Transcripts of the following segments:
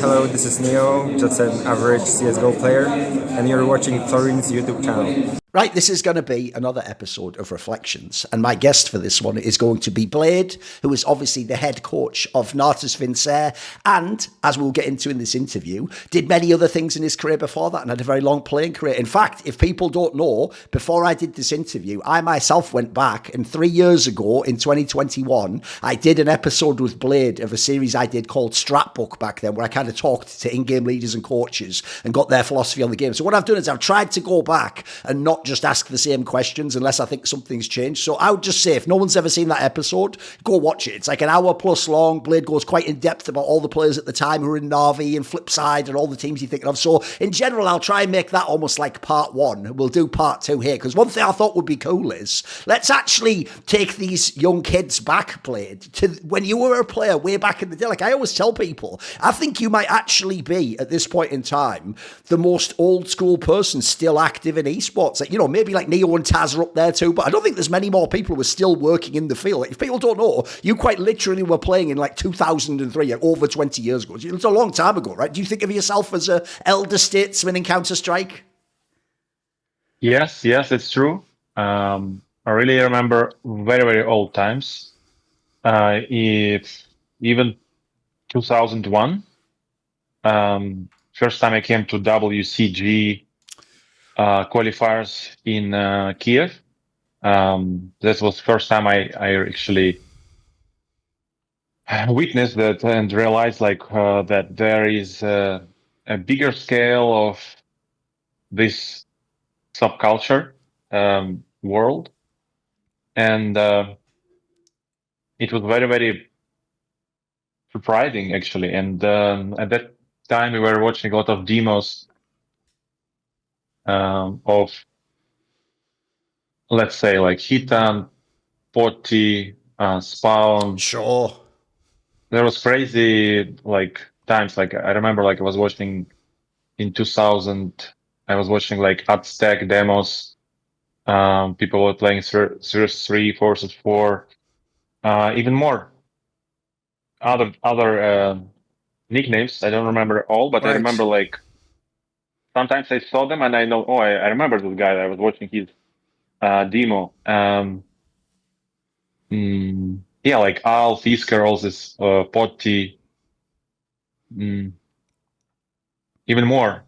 Hello, this is Neo, just an average CSGO player, and you're watching Thorin's YouTube channel. Right, this is going to be another episode of Reflections, and my guest for this one is going to be Blade, who is obviously the head coach of Natus Vincere, and, as we'll get into in this interview, did many other things in his career before that and had a very long playing career. In fact, if people don't know, before I did this interview, I myself went back, and 3 years ago, in 2021, I did an episode with Blade of a series I did called Stratbook back then, where I kind of talked to in-game leaders and coaches and got their philosophy on the game. So what I've done is I've tried to go back and not just ask the same questions unless I think something's changed. So I would just say, if no one's ever seen that episode, go watch it. It's like an hour plus long. Blade goes quite in depth about all the players at the time who were in NAVI and FlipSid and all the teams you're thinking of. So in general, I'll try and make that almost like part one. We'll do part two here, because one thing I thought would be cool is let's actually take these young kids back, Blade, to when you were a player way back in the day. Like I always tell people, I think you might actually be, at this point in time, the most old school person still active in esports. Like, you know, maybe like Neo and Taz are up there too, but I don't think there's many more people who are still working in the field. Like, if people don't know, you quite literally were playing in like 2003, like over 20 years ago. It's a long time ago, right? Do you think of yourself as a elder statesman in Counter-Strike? Yes, it's true. I really remember very, very old times. If even 2001, first time I came to WCG qualifiers in Kiev. That was the first time I actually witnessed that and realized that there is a bigger scale of this subculture world, and it was very, very surprising actually. And at that time we were watching a lot of demos of, let's say, like Hitan, Potty, Spawn. Sure. There was crazy like times. Like I remember, like I was watching in 2000. I was watching like Aztec demos. People were playing Zeus 3, Forces 4, even more other nicknames. I don't remember all, but Right. I remember like sometimes I saw them and I know, I remember this guy. I was watching his demo. Yeah, like Al, Fisker, all this Potty, even more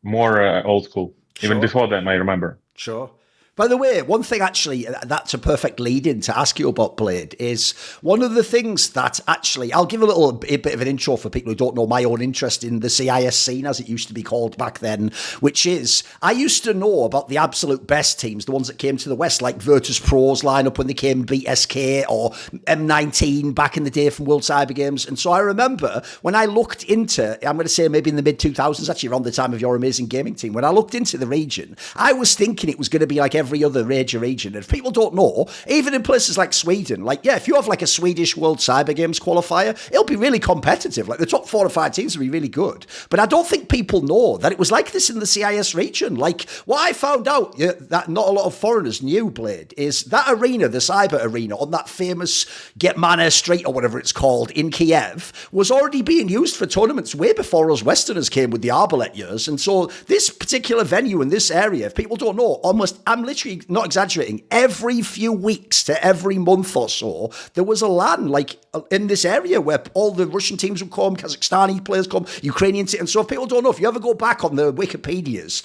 old school. Sure. Even before them, I remember. Sure. By the way, one thing actually, that's a perfect lead-in to ask you about Blade, is one of the things that actually, I'll give a bit of an intro for people who don't know my own interest in the CIS scene, as it used to be called back then, which is, I used to know about the absolute best teams, the ones that came to the West, like Virtus.pro's lineup when they came beat SK, or M19 back in the day from World Cyber Games. And so I remember when I looked into, I'm going to say maybe in the mid-2000s, actually around the time of your amazing gaming team, when I looked into the region, I was thinking it was going to be like every other major region. And if people don't know, even in places like Sweden, like, yeah, if you have like a Swedish World Cyber Games qualifier, it'll be really competitive. Like the top 4 or 5 teams will be really good. But I don't think people know that it was like this in the CIS region. Like what I found out that not a lot of foreigners knew, Blade, is that arena, the cyber arena on that famous Getmana Street or whatever it's called in Kiev, was already being used for tournaments way before us Westerners came with the Arbalet years. And so this particular venue in this area, if people don't know, almost, I'm literally not exaggerating, every few weeks to every month or so, there was a LAN like in this area where all the Russian teams would come, Kazakhstani players come, Ukrainian teams. And so if people don't know, if you ever go back on the Wikipedias,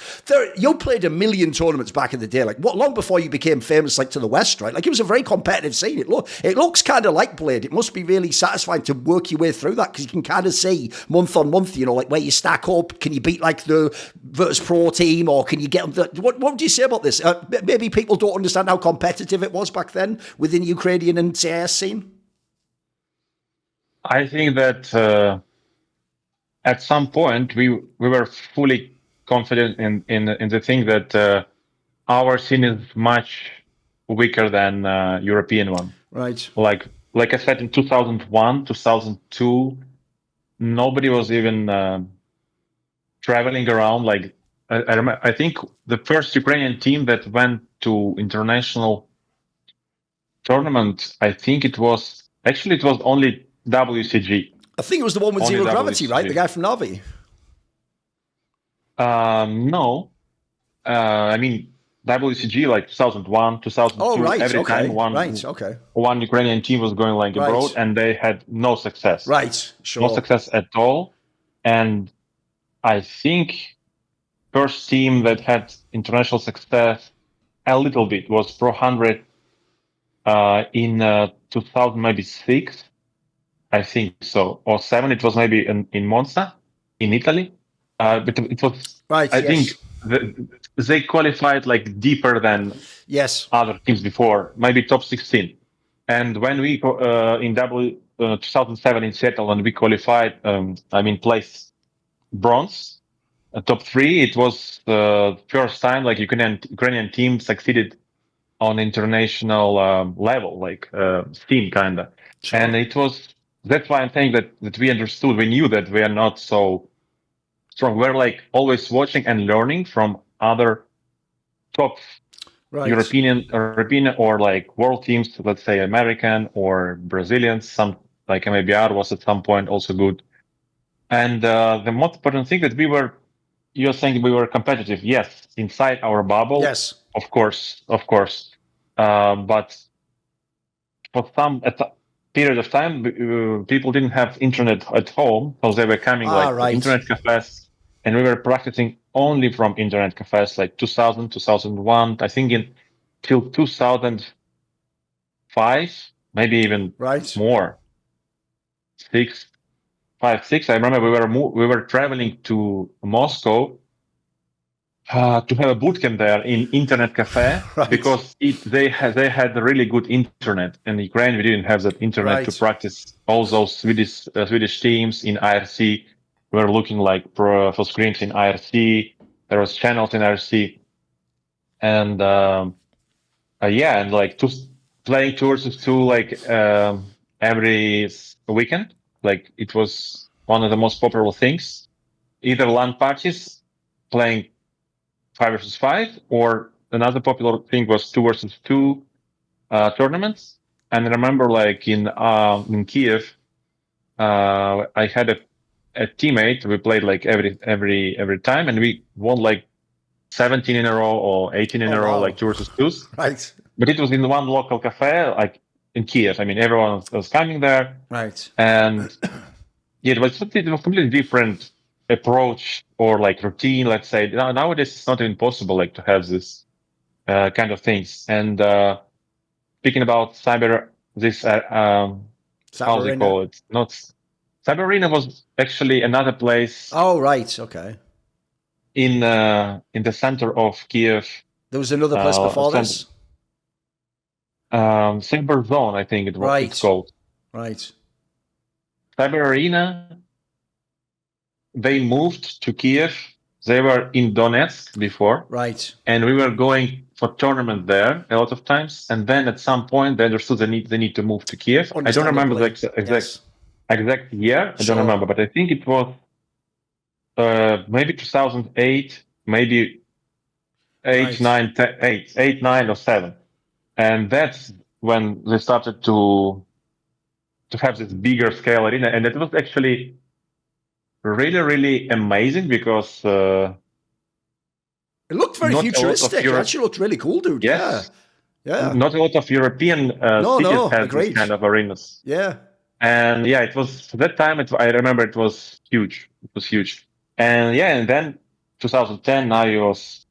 you played a million tournaments back in the day, like what, long before you became famous like to the West, right? Like it was a very competitive scene. It looks kind of like Blade. It must be really satisfying to work your way through that, because you can kind of see month on month, you know, like where you stack up. Can you beat like the Virtus.pro team, or can you get them? What would you say about this? Maybe people don't understand how competitive it was back then within Ukrainian and CIS scene. I think that at some point we were fully confident in the thing that our scene is much weaker than European one. Right. Like I said, in 2001, 2002, nobody was even traveling around. Like I think the first Ukrainian team that went to international tournament, I think it was only WCG. I think it was the one with Only zero gravity, right? WCG. The guy from NAVI. No. I mean, WCG like 2001, 2002. Oh, right. Every time Okay. Right. Okay. one Ukrainian team was going like abroad, Right. and they had no success. Right. No Sure. success at all. And I think first team that had international success a little bit was Pro 100 in 2000, maybe 6. I think so, or 7. It was maybe in Monza, in Italy. But it was, Right. I Yes. think they qualified like deeper than Yes. other teams before, maybe top 16. And when we in 2007 in Seattle, when we qualified, placed bronze, top 3, it was the first time like Ukrainian team succeeded on international level, like Steam kind of. Sure. And that's why I'm saying that we understood, we knew that we are not so strong. We're like always watching and learning from other top Right. European or like world teams, let's say American or Brazilians. Some like MABR was at some point also good. And the most important thing that you're saying we were competitive. Yes, inside our bubble. Yes. Of course. But for at a period of time, people didn't have internet at home, so they were coming to internet cafes, and we were practicing only from internet cafes, like 2000, 2001. I think till 2005, maybe even more. 5, 6. I remember we were traveling to Moscow to have a bootcamp there in internet cafe because they had really good internet, and in Ukraine we didn't have that internet to practice all those Swedish teams in IRC. We were looking like for screens in IRC. There was channels in IRC, and and like playing tours like every weekend. Like it was one of the most popular things. Either LAN parties, playing 5 versus 5, or another popular thing was 2 versus 2 tournaments. And I remember, like in Kiev, I had a teammate. We played like every time, and we won like 17 in a row or 18 in a row, like 2 versus 2s. Right. But it was in one local cafe, like in Kiev. I mean, everyone was coming there. Right. And it was completely different approach or like routine, let's say. Nowadays it's not even possible like to have this kind of things. And speaking about how do you call it? Not Cyber Arena was actually another place. Oh, right. Okay. In the center of Kiev. There was another place before this? Cyber Zone, I think it's called. Right. Cyber Arena, they moved to Kiev. They were in Donetsk before. Right. And we were going for tournament there a lot of times. And then at some point they understood they need to move to Kiev. I don't remember the exact year. I don't remember, but I think it was maybe 2008, maybe 8, 9 or 7. And that's when they started to have this bigger scale arena. And it was actually really, really amazing because it looked very futuristic. It actually looked really cool, dude. Yes. Yeah. Not a lot of European cities have these kind of arenas. Yeah. And yeah, it was that time. I remember it was huge. It was huge. And yeah, and then 2010, NAVI was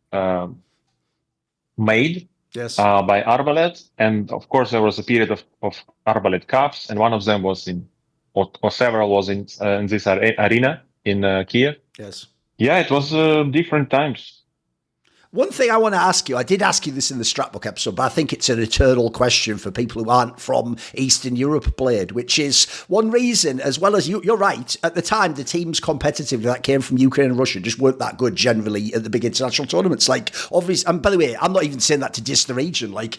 made by Arbalet. And of course, there was a period of Arbalet Cups, and one of them was or several was in this arena in Kiev. Yes. Yeah, it was different times. One thing I want to ask you, I did ask you this in the Scrapbook episode, but I think it's an eternal question for people who aren't from Eastern Europe played, which is one reason, as well as you're right, at the time, the teams competitive that came from Ukraine and Russia just weren't that good generally at the big international tournaments. Like, obviously, and by the way, I'm not even saying that to diss the region. Like,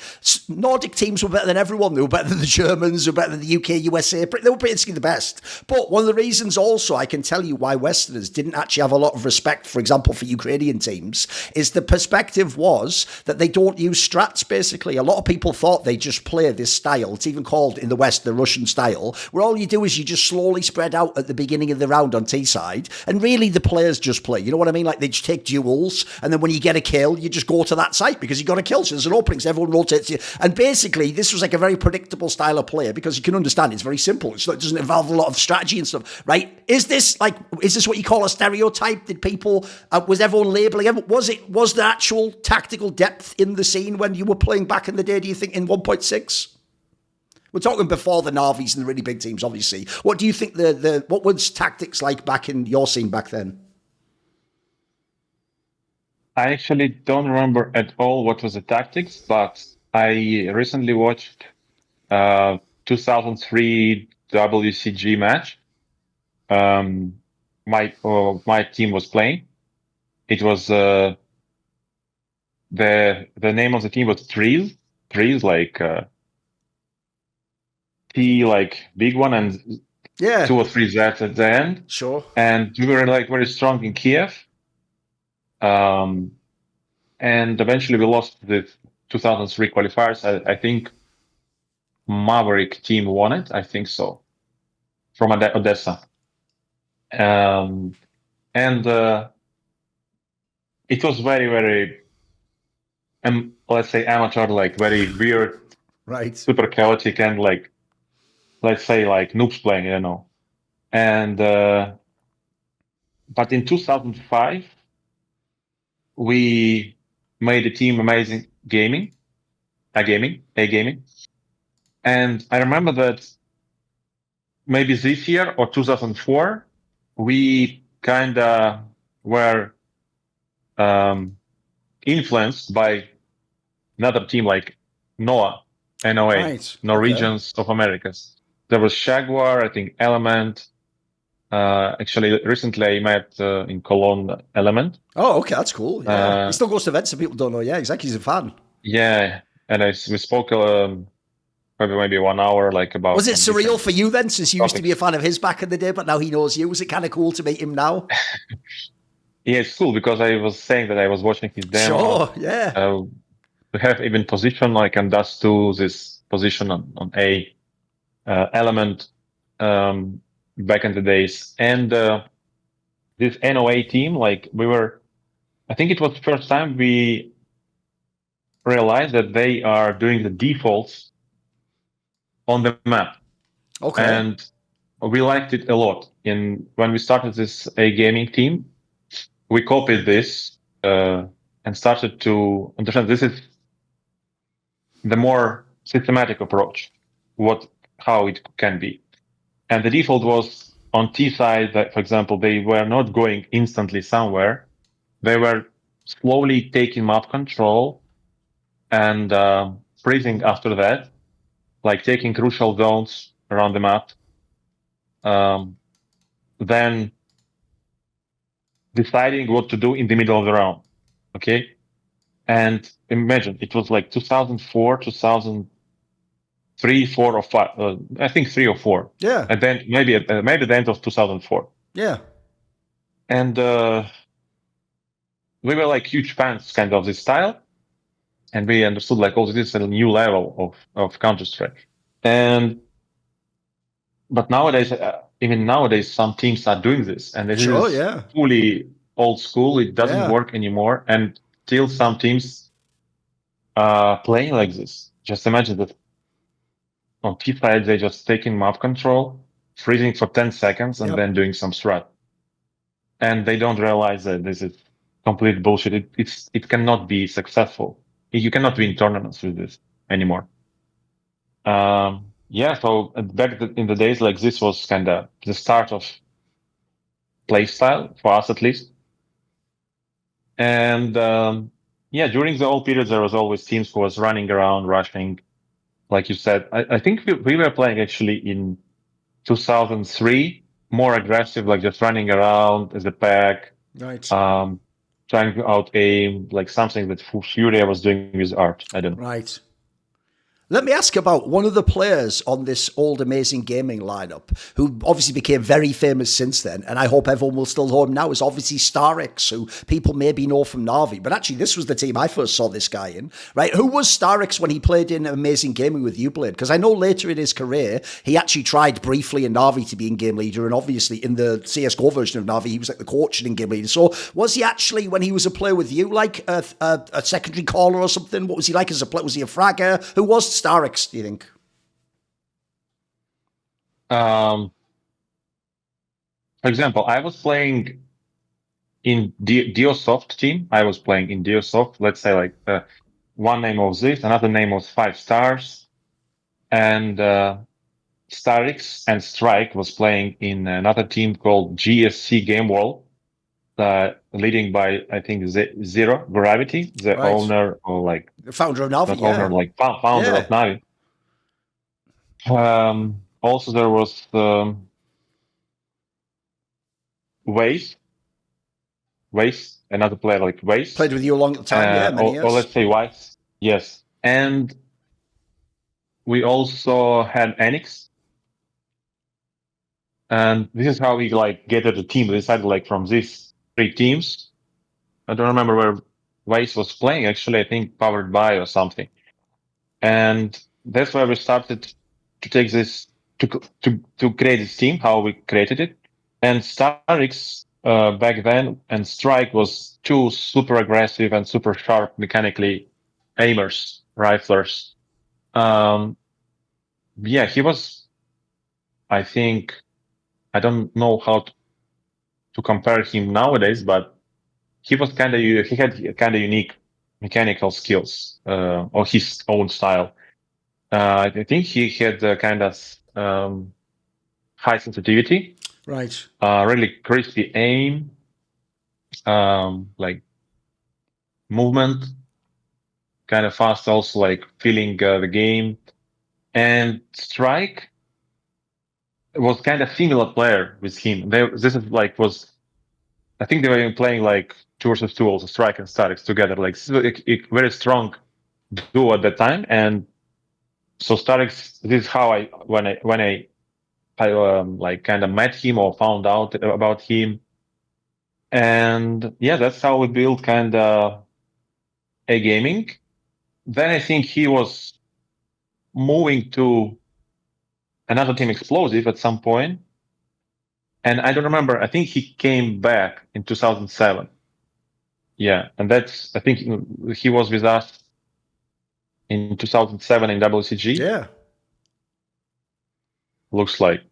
Nordic teams were better than everyone. They were better than the Germans, they were better than the UK, USA. They were basically the best. But one of the reasons also, I can tell you why Westerners didn't actually have a lot of respect, for example, for Ukrainian teams, is the perspective was that they don't use strats, basically. A lot of people thought they just play this style. It's even called in the West the Russian style, where all you do is you just slowly spread out at the beginning of the round on T side, and really the players just play. You know what I mean? Like they just take duels, and then when you get a kill, you just go to that site because you got a kill. So there's an opening, so everyone rotates you. And basically, this was like a very predictable style of play because you can understand it's very simple. It doesn't involve a lot of strategy and stuff, right? Is this what you call a stereotype? Did people, was everyone labeling it? Was there actual tactical depth in the scene when you were playing back in the day, do you think, in 1.6? We're talking before the NAVIs and the really big teams, obviously. What do you think what was tactics like back in your scene back then? I actually don't remember at all what was the tactics, but I recently watched 2003 WCG match. My team was playing. It was the name of the team was Trees like T like big one and 2 or 3 Z's at the end. Sure. And we were like very strong in Kiev. And eventually we lost the 2003 qualifiers. I think Maverick team won it. I think so. From Odessa. And it was very, very, let's say amateur, like very weird, right? Super chaotic and like, let's say like noobs playing, I don't know. And, but in 2005, we made a team amazing gaming. And I remember that maybe this year or 2004, we kind of were influenced by another team like NOA, Right. Norwegians of Americas. There was Jaguar, I think Element. Actually, recently I met in Cologne Element. Oh, okay, that's cool. Yeah. He still goes to events, so people don't know. Yeah, exactly. He's a fan. Yeah, and we spoke maybe 1 hour, like about. Was it surreal for you then, since you used to be a fan of his back in the day, but now he knows you? Was it kind of cool to meet him now? Yeah, it's cool because I was saying that I was watching his demo. Sure, yeah. We have even position like and Dust 2, this position on A element back in the days. And this NOA team, like I think it was the first time we realized that they are doing the defaults on the map. Okay. And we liked it a lot. When we started this A gaming team, we copied this and started to understand this is the more systematic approach, how it can be. And the default was on T side that, for example, they were not going instantly somewhere. They were slowly taking map control and freezing after that, like taking crucial zones around the map. Then deciding what to do in the middle of the round. Okay. And imagine it was like 2004, 2003, 4 or 5. I think 3 or 4. Yeah. And then maybe the end of 2004. Yeah. And we were like huge fans kind of this style. And we understood like, oh, this is a new level of Counter-Strike. But nowadays, even nowadays, some teams are doing this, and it is fully old school. It doesn't work anymore, and still some teams are playing like this. Just imagine that on T side they just taking map control, freezing for 10 seconds, and then doing some strat, and they don't realize that this is complete bullshit. It cannot be successful. You cannot win tournaments with this anymore. So back in the days, like this was kind of the start of play style for us at least. And during the old periods, there was always teams who was running around, rushing, like you said. I think we were playing actually in 2003, more aggressive, like just running around as a pack, right? Trying to out aim, like something that Furia was doing with art. I don't know. Right. Let me ask about one of the players on this old Amazing Gaming lineup, who obviously became very famous since then, and I hope everyone will still know him now, is obviously starix, who people maybe know from NAVI. But actually, this was the team I first saw this guy in, right? Who was starix when he played in Amazing Gaming with Ublade? Because I know later in his career, he actually tried briefly in NAVI to be in-game leader, and obviously in the CSGO version of NAVI, he was like the coach and in-game leader. So was he actually, when he was a player with you, like a secondary caller or something? What was he like as a player? Was he a fragger? Who was starix, do you think? For example, I was playing in Diosoft team. I was playing in Diosoft. Let's say like one name was Zeus, another name was 5 Stars, and starix and Strike was playing in another team called GSC Game World, leading by I think Zero Gravity, the Right. owner or like The founder of NAVI, not owner, like founder of NAVI. Also, there was Waze, another player like Waze. Played with you a long time, many years. Or let's say Wise, yes. And we also had Enix. And this is how we like gathered the team. We decided like from these 3 teams. I don't remember where Waze was playing, actually, I think Powered by or something. And that's where we started to take this, to create this team, how we created it. And starix back then and Strike was 2 super aggressive and super sharp mechanically aimers, riflers. He was, I think, I don't know how to compare him nowadays, but he had kind of unique mechanical skills, or his own style. I think he had kind of high sensitivity, right? Really crispy aim, like movement, kind of fast, also like feeling the game. And Strike was kind of similar player with him. I think they were playing like 2 versus 2, also Strike and starix together. Like a very strong duo at that time. And so starix, this is how when I like kind of met him or found out about him. And that's how we built kind of a gaming. Then I think he was moving to another team, Explosive, at some point. And I don't remember. I think he came back in 2007. Yeah, and I think he was with us in 2007 in WCG. Yeah. Looks like.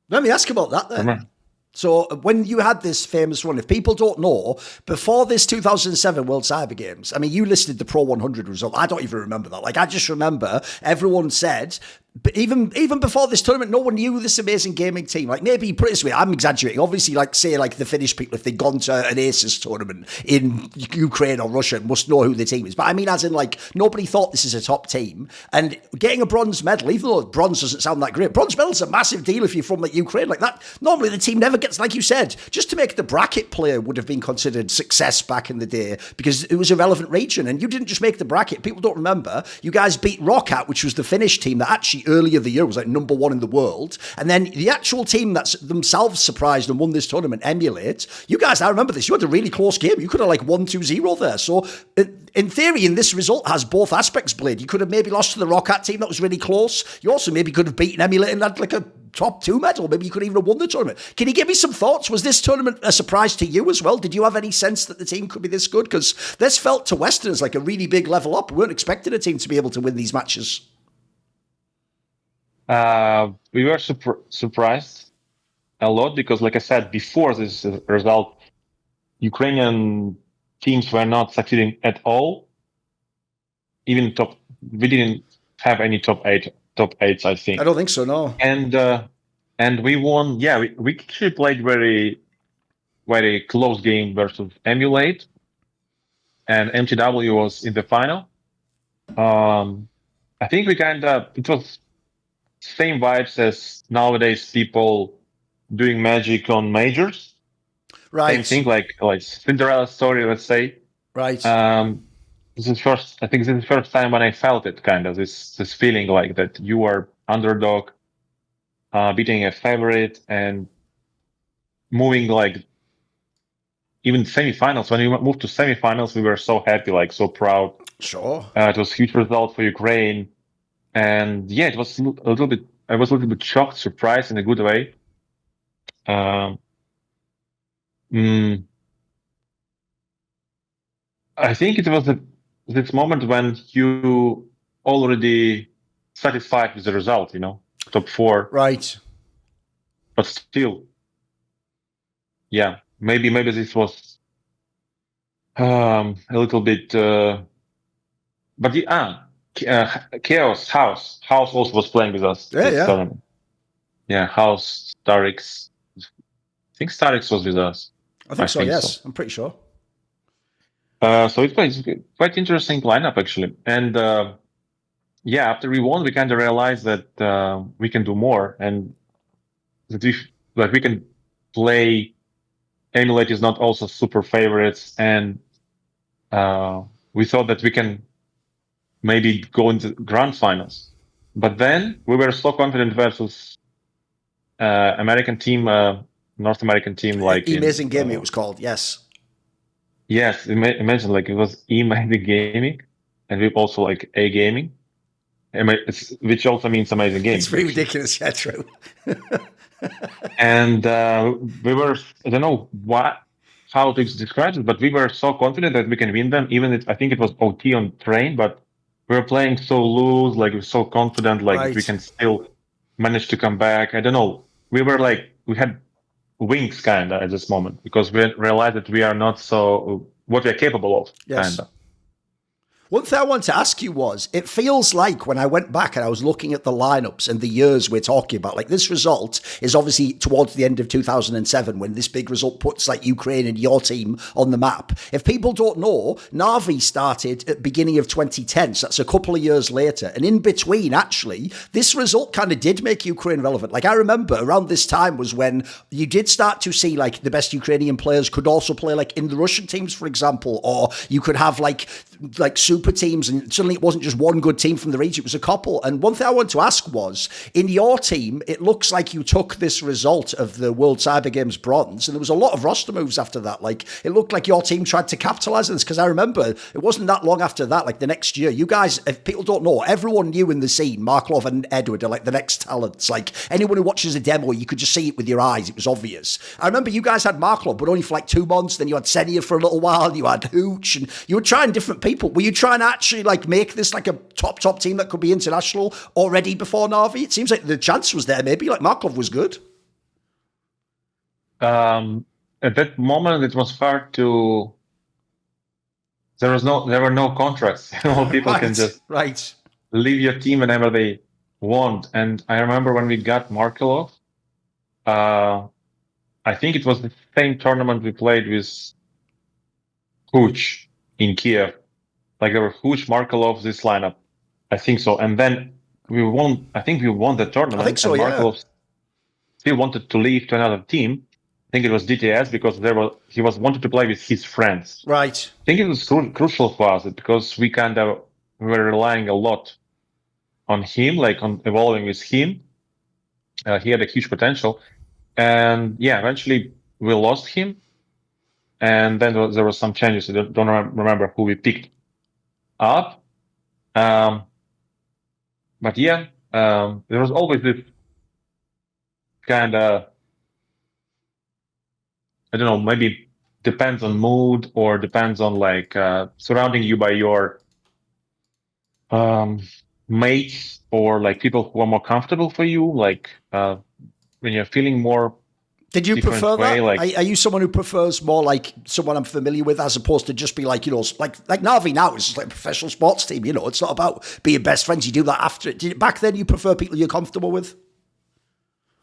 Let me ask about that then. So when you had this famous run, if people don't know, before this 2007 World Cyber Games, I mean, you listed the Pro 100 result. I don't even remember that. Like, I just remember everyone said, but even before this tournament, no one knew this amazing gaming team. Like, maybe put it this way, I'm exaggerating. Obviously, like, say, like the Finnish people, if they'd gone to an Aces tournament in Ukraine or Russia, must know who the team is. But I mean, as in, like, nobody thought this is a top team. And getting a bronze medal, even though bronze doesn't sound that great, bronze medal's a massive deal if you're from, like, Ukraine. Like that, normally the team never gets, like you said, just to make the bracket player would have been considered success back in the day because it was a relevant region. And you didn't just make the bracket. People don't remember. You guys beat Roccat, which was the Finnish team that actually earlier the year was like number 1 in the world. And then the actual team that's themselves surprised and won this tournament, Emulate, you guys, I remember this, you had a really close game. You could have like 1-2-0 there. So in theory, in this result has both aspects, Blade. You could have maybe lost to the Roccat team that was really close. You also maybe could have beaten Emulate and had like a top 2 medal. Maybe you could even have won the tournament. Can you give me some thoughts? Was this tournament a surprise to you as well? Did you have any sense that the team could be this good? Because this felt to Westerners like a really big level up. We weren't expecting a team to be able to win these matches. We were surprised a lot because, like I said, before this result, Ukrainian teams were not succeeding at all. Even we didn't have any top eights, I think. I don't think so, no. And we won. Yeah, we actually played very, very close game versus Emulate, and MTW was in the final. I think it was same vibes as nowadays people doing magic on majors. Right. Same thing, like Cinderella story, let's say. Right. this is first. I think this is the first time when I felt it, kind of this feeling like that you are underdog, beating a favorite and moving like even semifinals. When we moved to semifinals, we were so happy, like so proud. Sure. It was a huge result for Ukraine, and yeah, it was a little bit. I was a little bit shocked, surprised in a good way. Um, mm, I think it was this moment when you already satisfied with the result, top 4, Right. but still, yeah, maybe this was a little bit, but Chaos House also was playing with us this tournament. Yeah, House starix. I think starix was with us. I think so. Yes, I'm pretty sure. So it's quite interesting lineup actually, and yeah, after we won, we kind of realized that we can do more, and that we can play. Emulate is not also super favorites, and we thought that we can maybe go into grand finals. But then we were so confident versus American team, North American team, like Amazing Game, it was called. Yes. Yes, mentioned like it was Amazing Gaming, and we also like A Gaming, which also means amazing game. It's pretty ridiculous. Yeah, true. And we were, I don't know how to describe it, but we were so confident that we can win them. Even if I think it was OT on train, but we were playing so loose, like we were so confident, like Right. we can still manage to come back. I don't know. We were like, we had wings kind of at this moment because we realized that we are not so what we are capable of. Yes. Kind of. One thing I wanted to ask you was, it feels like when I went back and I was looking at the lineups and the years we're talking about, like this result is obviously towards the end of 2007 when this big result puts like Ukraine and your team on the map. If people don't know, NAVI started at the beginning of 2010, so that's a couple of years later. And in between, actually, this result kind of did make Ukraine relevant. Like I remember around this time was when you did start to see like the best Ukrainian players could also play like in the Russian teams, for example, or you could have like super teams, and suddenly it wasn't just one good team from the region, it was a couple. And one thing I wanted to ask was, in your team, it looks like you took this result of the World Cyber Games bronze, and there was a lot of roster moves after that. Like, it looked like your team tried to capitalize on this, because I remember it wasn't that long after that, like the next year, you guys, if people don't know, everyone knew in the scene, Marklov and Edward are like the next talents. Like, anyone who watches a demo, you could just see it with your eyes. It was obvious. I remember you guys had Marklov, but only for like 2 months, then you had Senia for a little while, you had Hooch, and you were trying different people. Were you trying to actually like make this like a top team that could be international already before Navi? It seems like the chance was there. Maybe like Markov was good. At that moment, it was hard to. There were no contracts. People Right, can just right. leave your team whenever they want. And I remember when we got Markelov, I think it was the same tournament we played with Hooch in Kiev. Like there were Hooch, Markelov, this lineup. I think so. And then we won. I think we won the tournament. I think so, and yeah. Markelov still wanted to leave to another team. I think it was DTS because he was wanted to play with his friends. Right. I think it was crucial for us because we were relying a lot on him, like on evolving with him. He had a huge potential, and yeah, eventually we lost him, and then there were some changes. I don't remember who we picked up, but yeah, there was always this kind of, I don't know, maybe depends on mood or depends on like surrounding you by your mates or like people who are more comfortable for you, like when you're feeling more. Did you prefer way, that? like, are you someone who prefers more like someone I'm familiar with as opposed to just be like, like Navi now is like a professional sports team, it's not about being best friends. You do that after. Back then you prefer people you're comfortable with?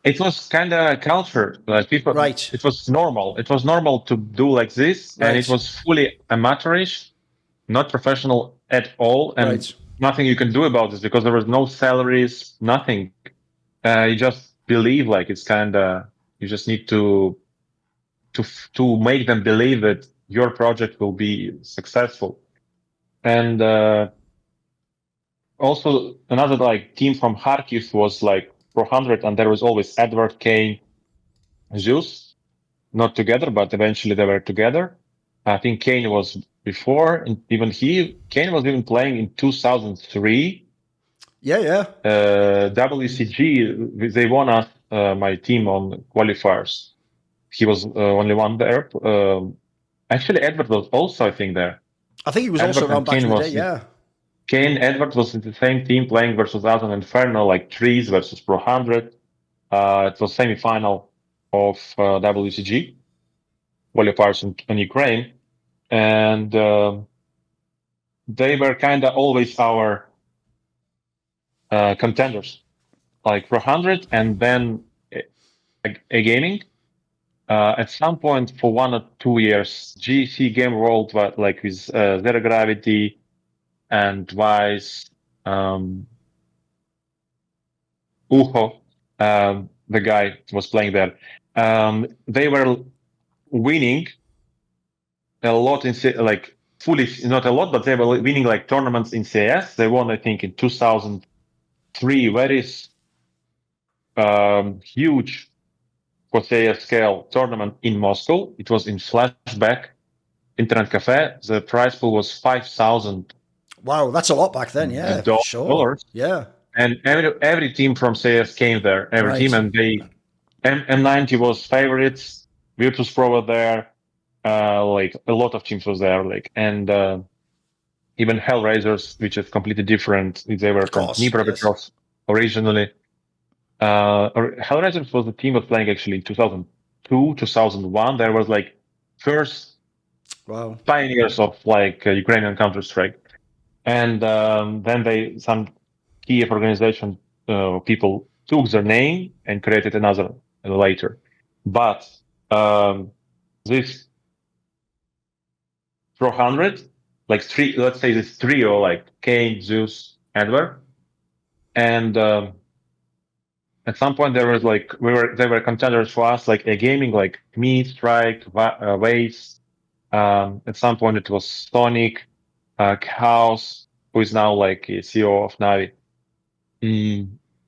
It was kind of culture. Like people, right. It was normal. It was normal to do like this, right. And it was fully amateurish, not professional at all, and nothing you can do about this because there was no salaries, nothing. You just believe like it's kind of. You just need to make them believe that your project will be successful. And also another like team from Kharkiv was like Pro 100, and there was always Edward, Kane, Zeus, not together, but eventually they were together. I think Kane was before, and Kane was even playing in 2003. Yeah. WCG, they won us, my team on qualifiers. He was only one there. Actually, Edward was also, I think, there. I think he was Edward also around and back Kane in the was day, yeah. Kane, Edward was in the same team playing versus us on Inferno, like Trees versus Pro 100. It was semi-final of WCG qualifiers in Ukraine, and they were kind of always our contenders, like Pro 100, and then a gaming. At some point, for 1 or 2 years, GC Game World, like with Zero Gravity and Wise, Uho, the guy was playing there. They were winning a lot in like fully, not a lot, but they were winning like tournaments in CS. They won, I think, in 2003, very huge for CS scale tournament in Moscow. It was in Flashback Internet Cafe. The prize pool was $5,000. Wow, that's a lot back then, yeah. Sure. Yeah. And every team from CS came there, every team, and M90 was favorites. Virtus Pro were there. Like a lot of teams was there, like, and even Hellraisers, which is completely different. They were from Dnipropetrovsk originally. Hellraisers was the team was playing actually in 2002, 2001. There was like first pioneers of like Ukrainian Counter-Strike, and then some Kiev organization people took their name and created another later. But this Pro 100, like let's say this trio, like Kane, Zeus, Edward, and at some point there was like they were contenders for us, like a gaming, like me, Strike, Waze. At some point it was Sonic, Chaos, who is now like a CEO of NAVI.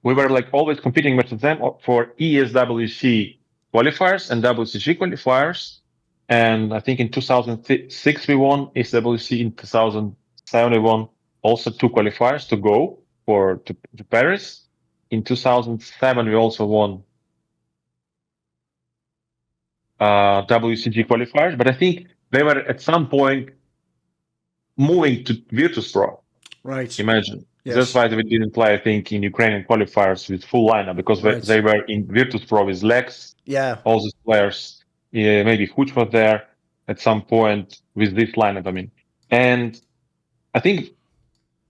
We were like always competing with them for ESWC qualifiers and WCG qualifiers. And I think in 2006 we won ESWC. In 2007 we won also 2 qualifiers to go to Paris. In 2007 we also won WCG qualifiers, but I think they were at some point moving to Virtus Pro. Right. Imagine. Yes. That's why we didn't play, I think, in Ukrainian qualifiers with full lineup, because they were in Virtus Pro with Lex. Yeah. All these players. Maybe Huch was there at some point with this lineup, I mean. And I think,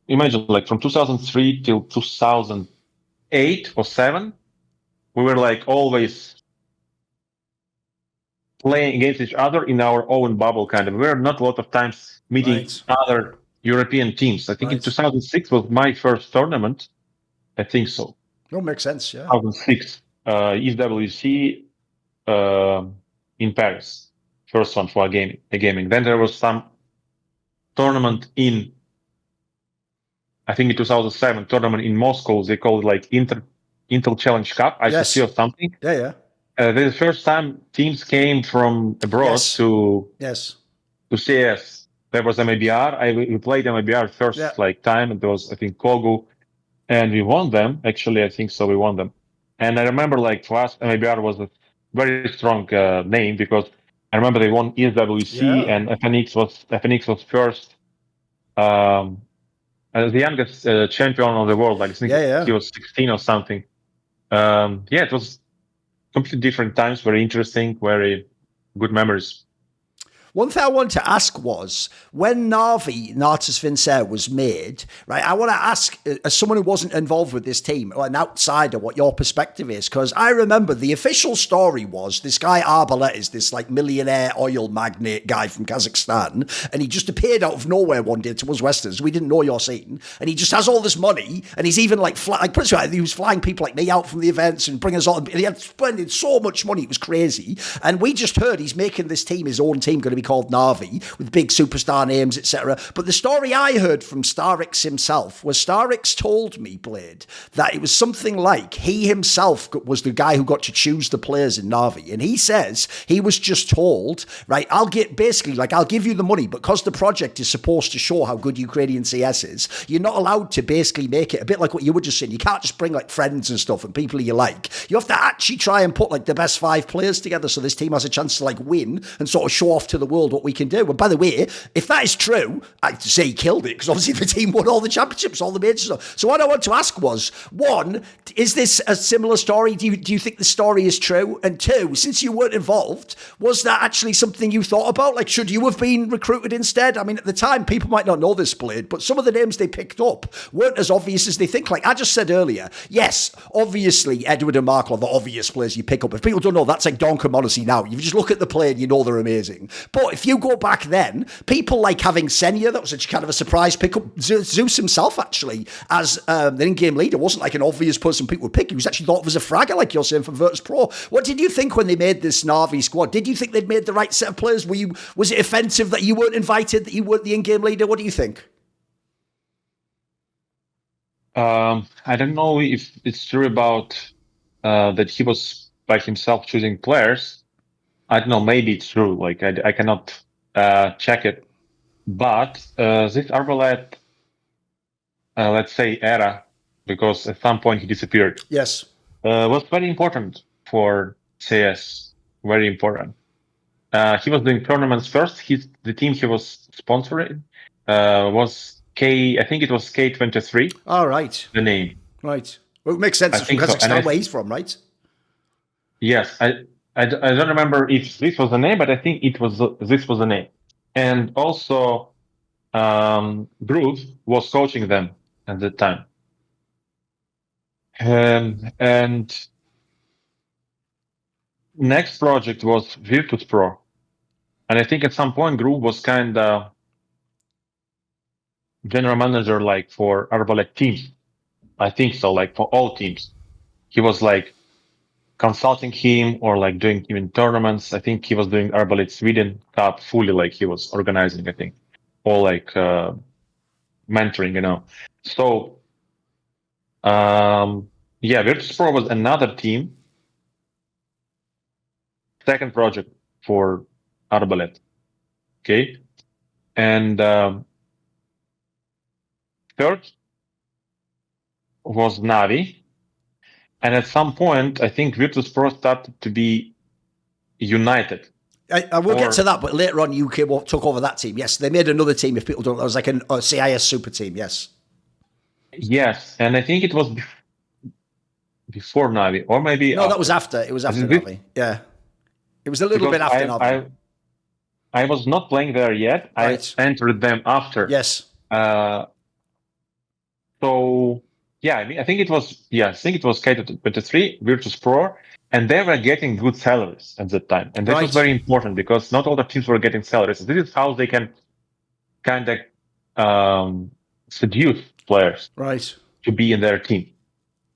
imagine, like from 2003 till 2008 or 7, we were like always playing against each other in our own bubble, kind of. We were not a lot of times meeting other European teams. I think in 2006 was my first tournament. I think so. No, makes sense, yeah. 2006, ESWC in Paris. First one for a gaming. Then there was some tournament I think in 2007, tournament in Moscow. They called it like Intel Challenge Cup, ICC or something. Yeah. The first time teams came from abroad to CS. There was MABR. We played MABR first time. It was, I think, Kogu, and we won them. Actually, I think so. We won them. And I remember, like, for us, MABR was a very strong name, because I remember they won ESWC and FNX was first, the youngest champion of the world. Like, I think he was 16 or something. It was completely different times. Very interesting. Very good memories. One thing I wanted to ask was, when NAVI, Natus Vincere, was made, right, I want to ask, as someone who wasn't involved with this team, or an outsider, what your perspective is, because I remember the official story was this guy Arbalet is this like millionaire oil magnate guy from Kazakhstan, and he just appeared out of nowhere one day to us Westerners. We didn't know your scene, and he just has all this money, and he's even like, he was flying people like me out from the events and bringing us on, and he had spending so much money, it was crazy, and we just heard he's making this team, his own team, going to be called NAVI with big superstar names, etc. But the story I heard from starix himself was starix told me, Blade, that it was something like he himself was the guy who got to choose the players in NAVI. And he says he was just told, right, I'll give you the money, but because the project is supposed to show how good Ukrainian CS is, you're not allowed to basically make it a bit like what you were just saying. You can't just bring like friends and stuff and people you like. You have to actually try and put like the best 5 players together so this team has a chance to like win and sort of show off to the world what we can do. And by the way, if that is true, I'd say he killed it because obviously the team won all the championships, all the major stuff. So what I want to ask was, one, is this a similar story? Do you think the story is true? And two, since you weren't involved, was that actually something you thought about? Like, should you have been recruited instead? I mean, at the time, people might not know this, Blade, but some of the names they picked up weren't as obvious as they think. Like I just said earlier, yes, obviously Edward and Markle are the obvious players you pick up. If people don't know, that's like Donk and Monacy now. You just look at the play and you know they're amazing. But if you go back then, people like having Senya, that was such kind of a surprise pickup. Zeus himself, actually, as the in-game leader, wasn't like an obvious person people would pick. He was actually thought of as a fragger, like you're saying, from f0rest Pro. What did you think when they made this NAVI squad? Did you think they'd made the right set of players? Was it offensive that you weren't invited, that you weren't the in-game leader? What do you think? I don't know if it's true about that he was by himself choosing players. I don't know, maybe it's true. Like I cannot check it. But this Arbalet, let's say, era, because at some point he disappeared. Yes. Was very important for CS. Very important. He was doing tournaments first. The team he was sponsoring was I think it was K23. All right. The name. Right. Well, it makes sense. It's from Kazakhstan, where he's from, right? Yes. I don't remember if this was the name, but I think this was the name. And also, Groove was coaching them at the time. And next project was Virtus Pro. And I think at some point Groove was kind of general manager like for Arbalet teams. I think so, like for all teams. He was like consulting him or like doing even tournaments. I think he was doing Arbalet Sweden Cup fully, like he was organizing, I think. Or like mentoring, you know. So Virtus Pro was another team. Second project for Arbalet. Okay. And third was NAVI. And at some point, I think Virtus Pro started to be united. I will get to that, but later on, UK took over that team. Yes, they made another team. If people don't know, it was like a CIS super team. Yes. Yes, and I think it was before NAVI, or maybe no, that was after. It was after NAVI. Yeah, it was a little bit after NAVI. I was not playing there yet. Right. I entered them after. Yes. So yeah, I think it was K23, Virtus Pro, and they were getting good salaries at that time, and that was very important because not all the teams were getting salaries. This is how they can kind of seduce players to be in their team.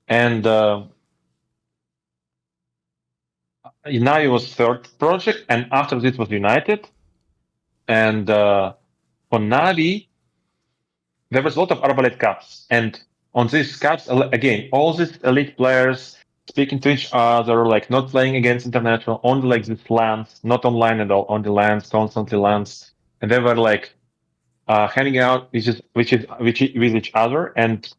And NAVI was third project, and after this was United. And for NAVI, there was a lot of Arbalet Cups. And on these cups, again, all these elite players speaking to each other, like not playing against international, only like these LANs, not online at all, on the LANs, constantly LANs. And they were like hanging out with each other. And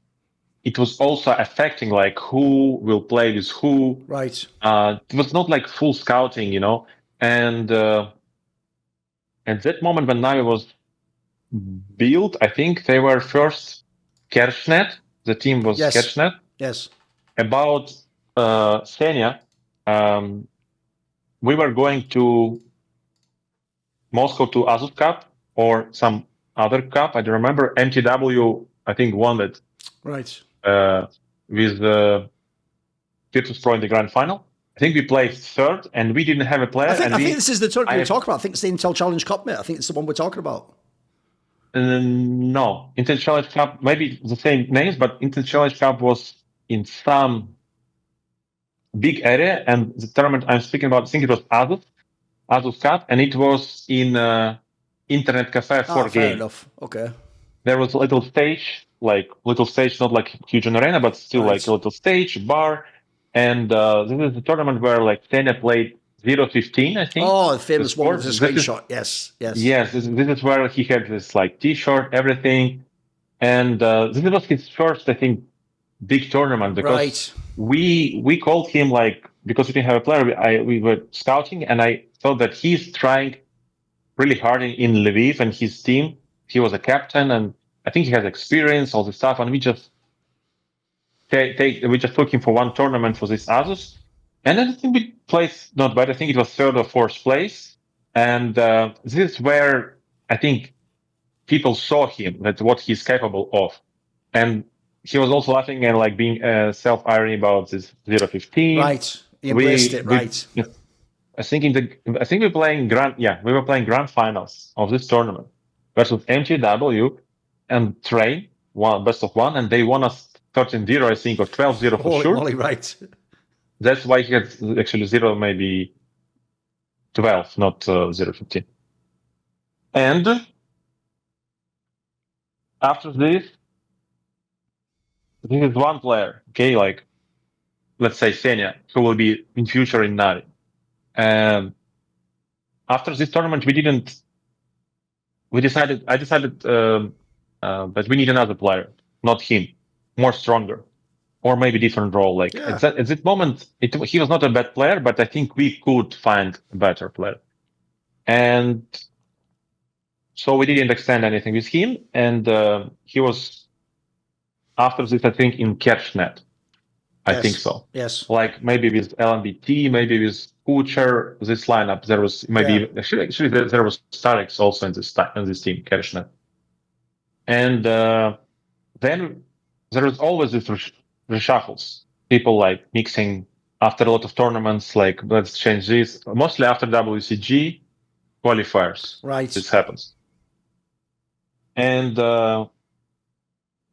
it was also affecting like who will play with who. Right. It was not like full scouting, you know. And at that moment when NAVI was built, I think they were first KerchNET. The team was KerchNET. Yes. About Senya, we were going to Moscow to Azov Cup or some other cup. I don't remember. MTW, I think, won it. Right. With Virtus Pro in the grand final. I think we played third, and we didn't have a player. I think this is the tournament we're talking about. I think it's the Intel Challenge Cup, mate. I think it's the one we're talking about. No, Intel Challenge Cup, maybe the same names, but Intel Challenge Cup was in some big area, and the tournament I'm speaking about, I think it was Azov, Asus Cup, and it was in internet cafe for fair game. enough. Okay. There was a little stage, not like huge an arena, but still Right. like a little stage, bar. And this is the tournament where like Senya played 0-15, I think. Oh, the famous one with the This is- screenshot. Yes. Yes, this is where he had this like T-shirt, everything. And this was his first, I think, big tournament because Right. we called him like, because we didn't have a player, we were scouting, and I thought that he's trying really hard in Lviv and his team. He was a captain, and I think he has experience, all this stuff, and we just took him for one tournament for this Asus, and I think we placed not bad. I think it was third or fourth place, and this is where I think people saw him, that what he's capable of, and he was also laughing and like being self-irony about this 0-15. Right. He embraced it. Right. I think we were playing grand finals of this tournament versus MTW and Train, best of one, and they won us 13-0, I think, or 12-0 for Holy sure. moly, right. That's why he had actually 0, maybe 12, not 0-15. And after this is one player, okay, like let's say Senya, who will be in future in NAVI. And after this tournament, I decided that we need another player, not him, more stronger, or maybe different role. Like at that moment, he was not a bad player, but I think we could find a better player. And so we didn't extend anything with him. And he was, after this, I think, in KerchNET. I think so. Yes. Like maybe with LMBT, maybe with Kucher, this lineup. There was maybe actually there was starix also in this team, KerchNET. And then there was always this reshuffles. People like mixing after a lot of tournaments, like let's change this. Mostly after WCG qualifiers. Right. This happens. And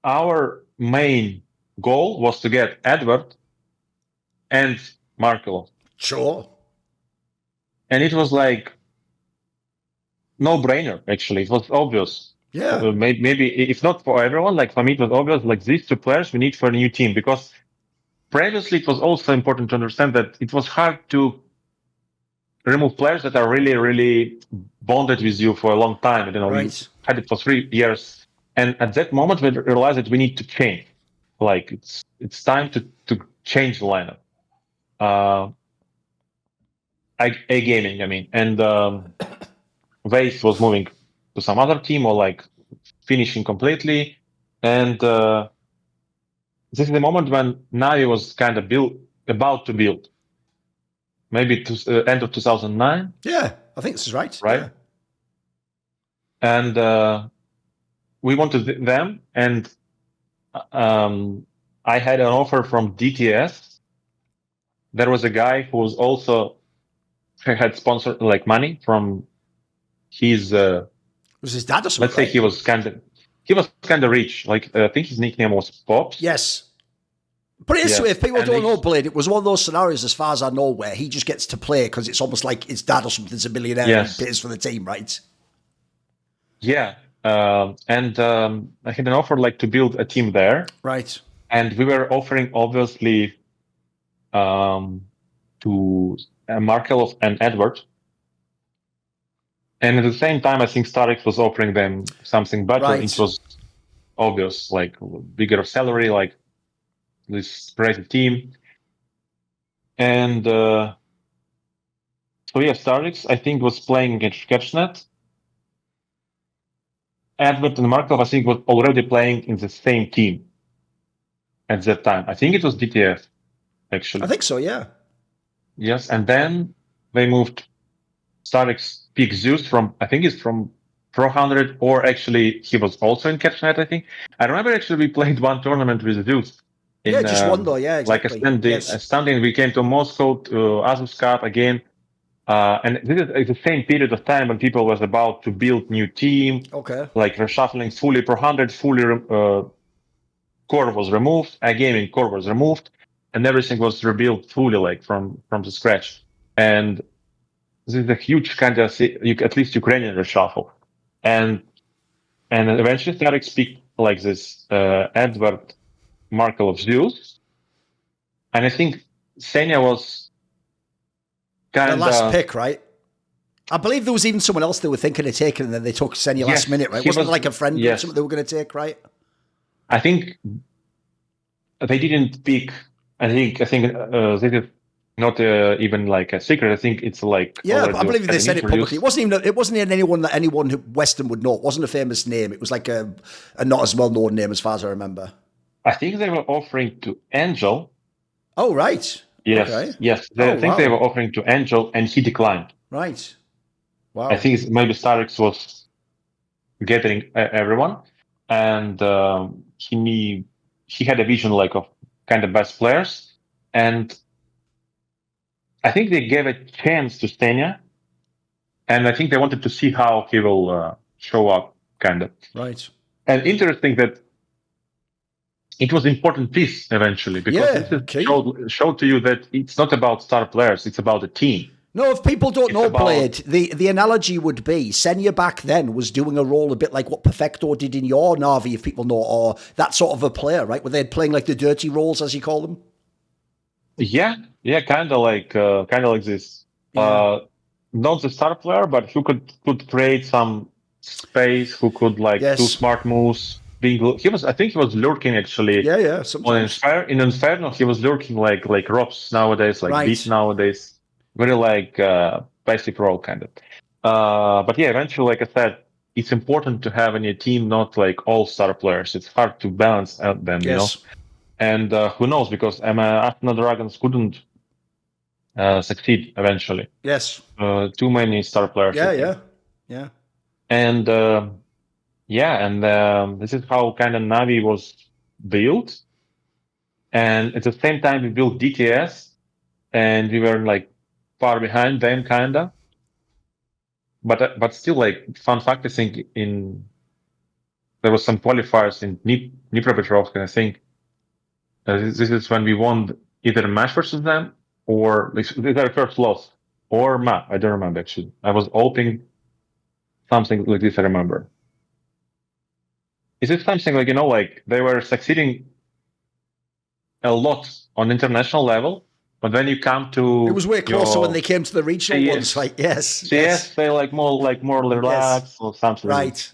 our main goal was to get Edward and Markelo. Sure. And it was like no-brainer, actually. It was obvious. Yeah. Maybe if not for everyone, like for me, it was obvious, like these two players we need for a new team, because previously it was also important to understand that it was hard to remove players that are really, really bonded with you for a long time. You know, Right. you had it for 3 years. And at that moment, we realized that we need to change. Like it's time to change the lineup. Gaming, I mean, and Vase was moving to some other team or like finishing completely. And this is the moment when Navi was kind of about to build. Maybe to end of 2009. Yeah, I think this is right. Right. Yeah. And we wanted them, and I had an offer from DTS. There was a guy who was also had sponsored like money from his. Was his dad or something? Let's say he was kind of rich. Like I think his nickname was Pops. Yes. But it is, if people And don't know, Blade, it was one of those scenarios, as far as I know, where he just gets to play because it's almost like his dad or something's a millionaire and he pays for the team, right? Yeah. And I had an offer like to build a team there. Right. And we were offering, obviously, to Markelo and Edward. And at the same time, I think starix was offering them something better. Right. It was obvious, like bigger salary, like this great team. And so yeah, starix, I think, was playing against KerchNET. Edward and Markov, I think, was already playing in the same team at that time. I think it was DTF, actually. I think so, yeah. Yes, and then they moved. starix picked Zeus from, I think it's from Pro 100, or actually he was also in KerchNET, I think. I remember actually we played one tournament with Zeus. Just one though, yeah, exactly. Like a standing, we came to Moscow, to Asus Cup again. And this is the same period of time when people was about to build new team. Okay. Like reshuffling fully Pro 100, fully core was removed, gaming core was removed, and everything was rebuilt fully, like from the scratch. And this is a huge kind of at least Ukrainian reshuffle, and eventually starix picked like this Edward Markle of Zeus, and I think Senya was kind The of last pick, right? I believe there was even someone else they were thinking of taking, and then they took Senya last minute, right? Wasn't it like a friend or something they were going to take, right? I think they didn't pick. I think this is not even like a secret. I think it's like I believe they said it publicly. It wasn't even anyone that anyone who Western would know. It wasn't a famous name. It was like a not as well known name as far as I remember. I think they were offering to Angel. Oh right. Yes. Okay. Yes. I think they were offering to Angel, and he declined. Right. Wow. I think maybe starix was gathering everyone, and he had a vision like of kind of best players, and I think they gave a chance to Senya, and I think they wanted to see how he will show up, kind of. Right. And interesting that it was important piece eventually, because this showed to you that it's not about star players, it's about a team. No, if people don't know Blade, the analogy would be Senya back then was doing a role a bit like what Perfecto did in your Navi, if people know, or that sort of a player, right? Where they're playing like the dirty roles, as you call them. Yeah, kind of like this. Yeah. Not the star player, but who could create some space, who could do smart moves. I think he was lurking actually. Yeah. In Inferno, he was lurking like Robs nowadays, Beat nowadays. Very basic role kind of. But yeah, eventually, like I said, it's important to have in your team not like all star players. It's hard to balance out them, you know. And who knows, because Athena Dragons couldn't succeed eventually. Yes. Too many star players. Yeah. And this is how kind of Navi was built. And at the same time, we built DTS, and we were like far behind them, kinda. But still, like, fun fact, I think there was some qualifiers in Dnipropetrovsk, and I think this is when we won either match versus them, or their first loss, or map. I don't remember actually. I was hoping something like this. I remember. Is it something like, like they were succeeding a lot on international level, but when you come to it was way closer when they came to the regional ones, right? Yes, they more relaxed or something. Right.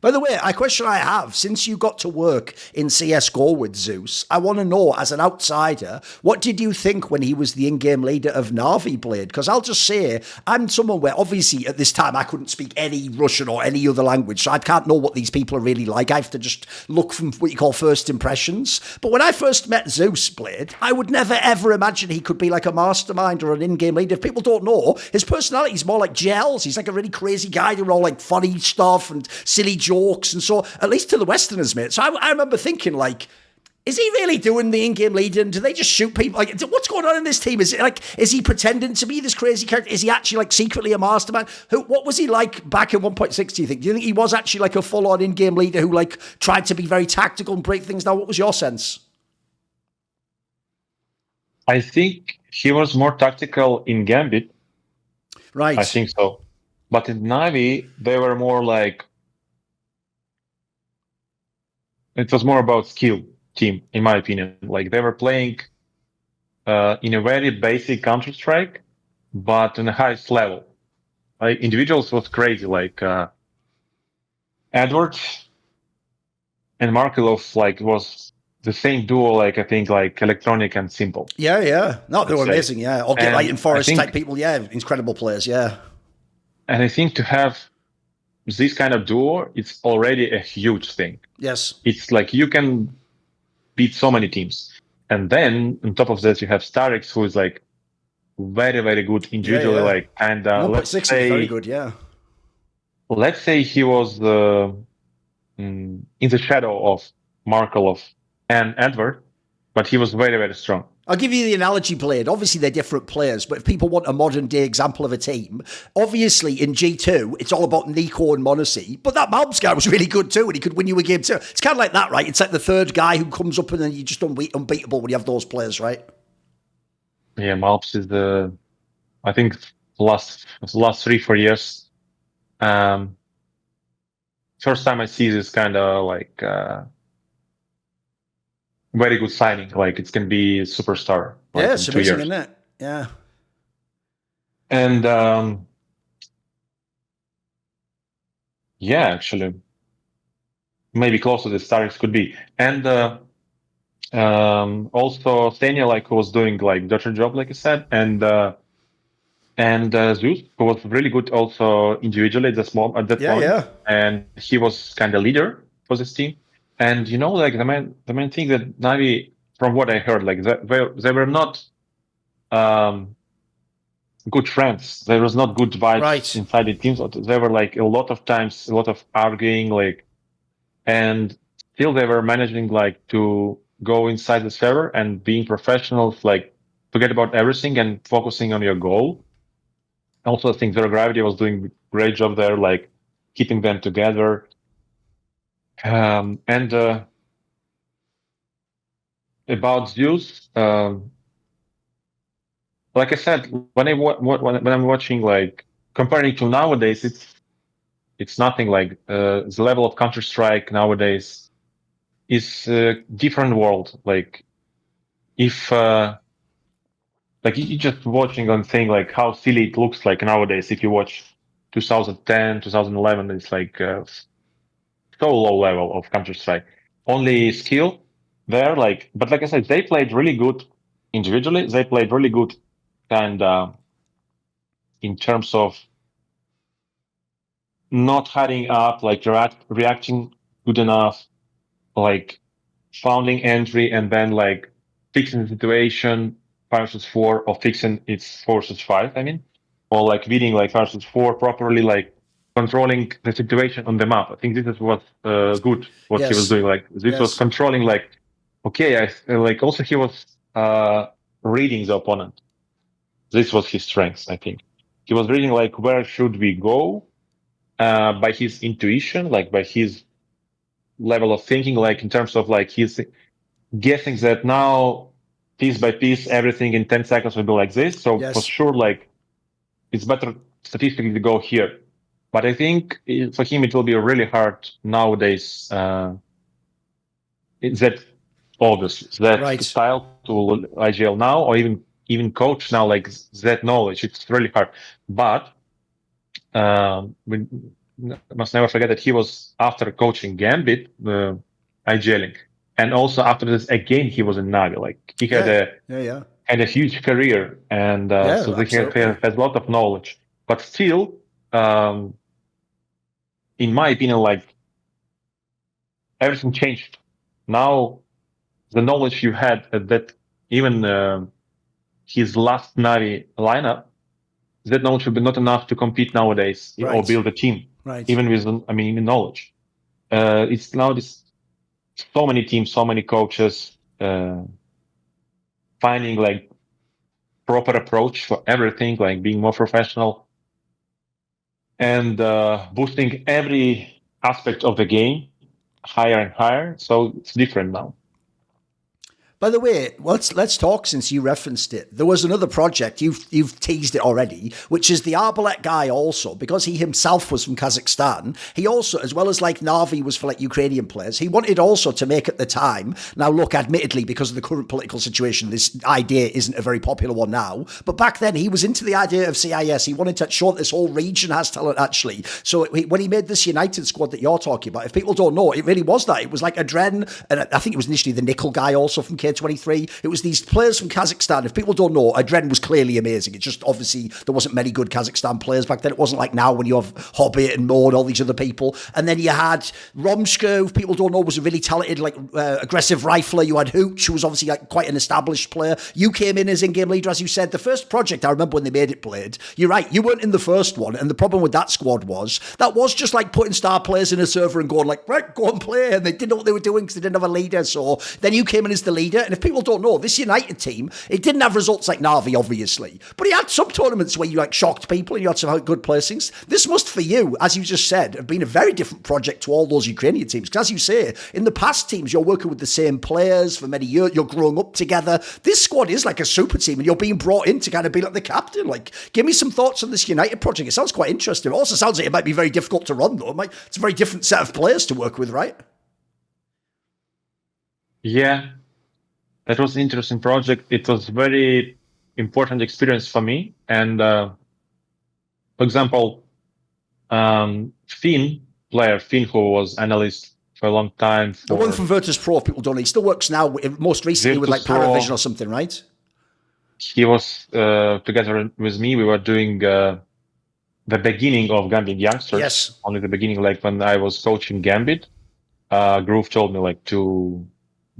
By the way, a question I have, since you got to work in CSGO with Zeus, I want to know, as an outsider, what did you think when he was the in-game leader of NAVI Blade? Because I'll just say, I'm someone where, obviously, at this time, I couldn't speak any Russian or any other language, so I can't know what these people are really like. I have to just look from what you call first impressions. But when I first met Zeus Blade, I would never, ever imagine he could be like a mastermind or an in-game leader. If people don't know, his personality is more like gels. He's like a really crazy guy doing all like funny stuff and silly jokes, and so at least to the Westerners, mate. So I remember thinking, like, is he really doing the in-game leading? Do they just shoot people? Like, what's going on in this team? Is he pretending to be this crazy character? Is he actually like secretly a mastermind? What was he like back in 1.6? Do you think? Do you think he was actually like a full-on in-game leader who like tried to be very tactical and break things down? What was your sense? I think he was more tactical in Gambit. Right. I think so. But in Navi, they were more like, it was more about skill team, in my opinion. Like, they were playing in a very basic Counter-Strike, but on the highest level. Like, individuals was crazy. Like, Edward and Markelov, like, was the same duo, like, I think, like, Electronic and Simple. Yeah. No, they were amazing, yeah. Or get like in f0rest type people, yeah. Incredible players, yeah. And I think to have this kind of duo, it's already a huge thing. Yes. It's like you can beat so many teams. And then on top of that, you have starix, who is like very, very good individually, like kind of, let's say, very good, yeah. Let's say he was in the shadow of Markelov and Edward, but he was very, very strong. I'll give you the analogy, Blade. Obviously, they're different players, but if people want a modern-day example of a team, obviously, in G2, it's all about Nico and Monacy, but that Malbs guy was really good too, and he could win you a game too. It's kind of like that, right? It's like the third guy who comes up and then you're just unbeatable when you have those players, right? Yeah, Malbs is I think last 3-4 years. First time I see this kind of like very good signing. Like it can be a superstar. Like Yeah, in it's 2 amazing, years. isn't it? Yeah. And yeah, actually, maybe close to the starix could be. And also Stania, like who was doing like Dutcher job, like I said, and Zeus, who was really good also individually at that point, Yeah. and he was kind of leader for this team. And you know, like the main thing that Navi, from what I heard, like they were not good friends. There was not good vibes Right. inside the teams. There were like a lot of times, a lot of arguing, like, and still they were managing like to go inside the server and being professionals, like forget about everything and focusing on your goal. Also, I think Zero Gravity was doing a great job there, like keeping them together. And about Zeus, like I said, when I'm watching, like comparing to nowadays, it's nothing. Like the level of Counter-Strike nowadays is a different world. Like if like you just watching and saying like how silly it looks like nowadays. If you watch 2010, 2011, it's like so low level of Counter-Strike. Only skill there, like, but like I said, they played really good individually. They played really good kind in terms of not hiding up, like reacting good enough, like founding entry and then like fixing the situation 5 versus 4 or fixing it's 4 versus 5. I mean, or like reading like 5 versus 4 properly, like controlling the situation on the map. I think this is what good what he was Yes. doing. Like this was Yes. controlling. Like okay, I like also he was reading the opponent. This was his strength. I think he was reading like where should we go by his intuition, like by his level of thinking, like in terms of like he's guessing that now piece by piece everything in 10 seconds will be like this. So for Yes. sure, like it's better statistically to go here. But I think for him it will be really hard nowadays. It's that obvious that Right. style to IGL now, or even coach now, like that knowledge. It's really hard. But we must never forget that he was after coaching Gambit, IGLing, and also after this again he was in Navi. Like he had Yeah. had a huge career, and Yeah, so he absolutely. has a lot of knowledge. But still, in my opinion, like everything changed. Now the knowledge you had at that even his last Navi lineup, that knowledge would be not enough to compete nowadays or Right. build a team, Right. even with knowledge. It's now this so many teams, so many coaches finding like proper approach for everything, like being more professional and boosting every aspect of the game higher and higher. So it's different now. By the way, let's talk since you referenced it. There was another project, you've teased it already, which is the Arbalet guy also, because he himself was from Kazakhstan. He also, as well as like NAVI was for like Ukrainian players, he wanted also to make at the time, now look, admittedly, because of the current political situation, this idea isn't a very popular one now, but back then he was into the idea of CIS. He wanted to show that this whole region has talent actually. So when he made this United squad that you're talking about, if people don't know, it really was that. It was like Adren, and I think it was initially the Nickel guy also from K23. It was these players from Kazakhstan. If people don't know, Adren was clearly amazing. It's just obviously there wasn't many good Kazakhstan players back then. It wasn't like now when you have Hobbit and Mo and all these other people. And then you had Romska, if people don't know, was a really talented, like aggressive rifler. You had Hooch, who was obviously like quite an established player. You came in as in-game leader, as you said. The first project, I remember when they made it played. You're right, you weren't in the first one. And the problem with that squad was that was just like putting star players in a server and going like, right, go and play. And they didn't know what they were doing because they didn't have a leader. So then you came in as the leader. Yeah, and if people don't know, this United team, it didn't have results like NAVI, obviously, but it had some tournaments where you like shocked people and you had some good placings. This must, for you, as you just said, have been a very different project to all those Ukrainian teams. Because as you say, in the past teams, you're working with the same players for many years, you're growing up together. This squad is like a super team and you're being brought in to kind of be like the captain. Like, give me some thoughts on this United project. It sounds quite interesting. It also sounds like it might be very difficult to run, though. It's a very different set of players to work with, right? Yeah, that was an interesting project. It was very important experience for me. And for example, Finn, who was analyst for a long time. The one from Virtus.pro, if people don't know, he still works now, most recently with like Paravision or something, right? He was together with me. We were doing the beginning of Gambit Youngsters. Yes. Only the beginning, like when I was coaching Gambit. Groove told me like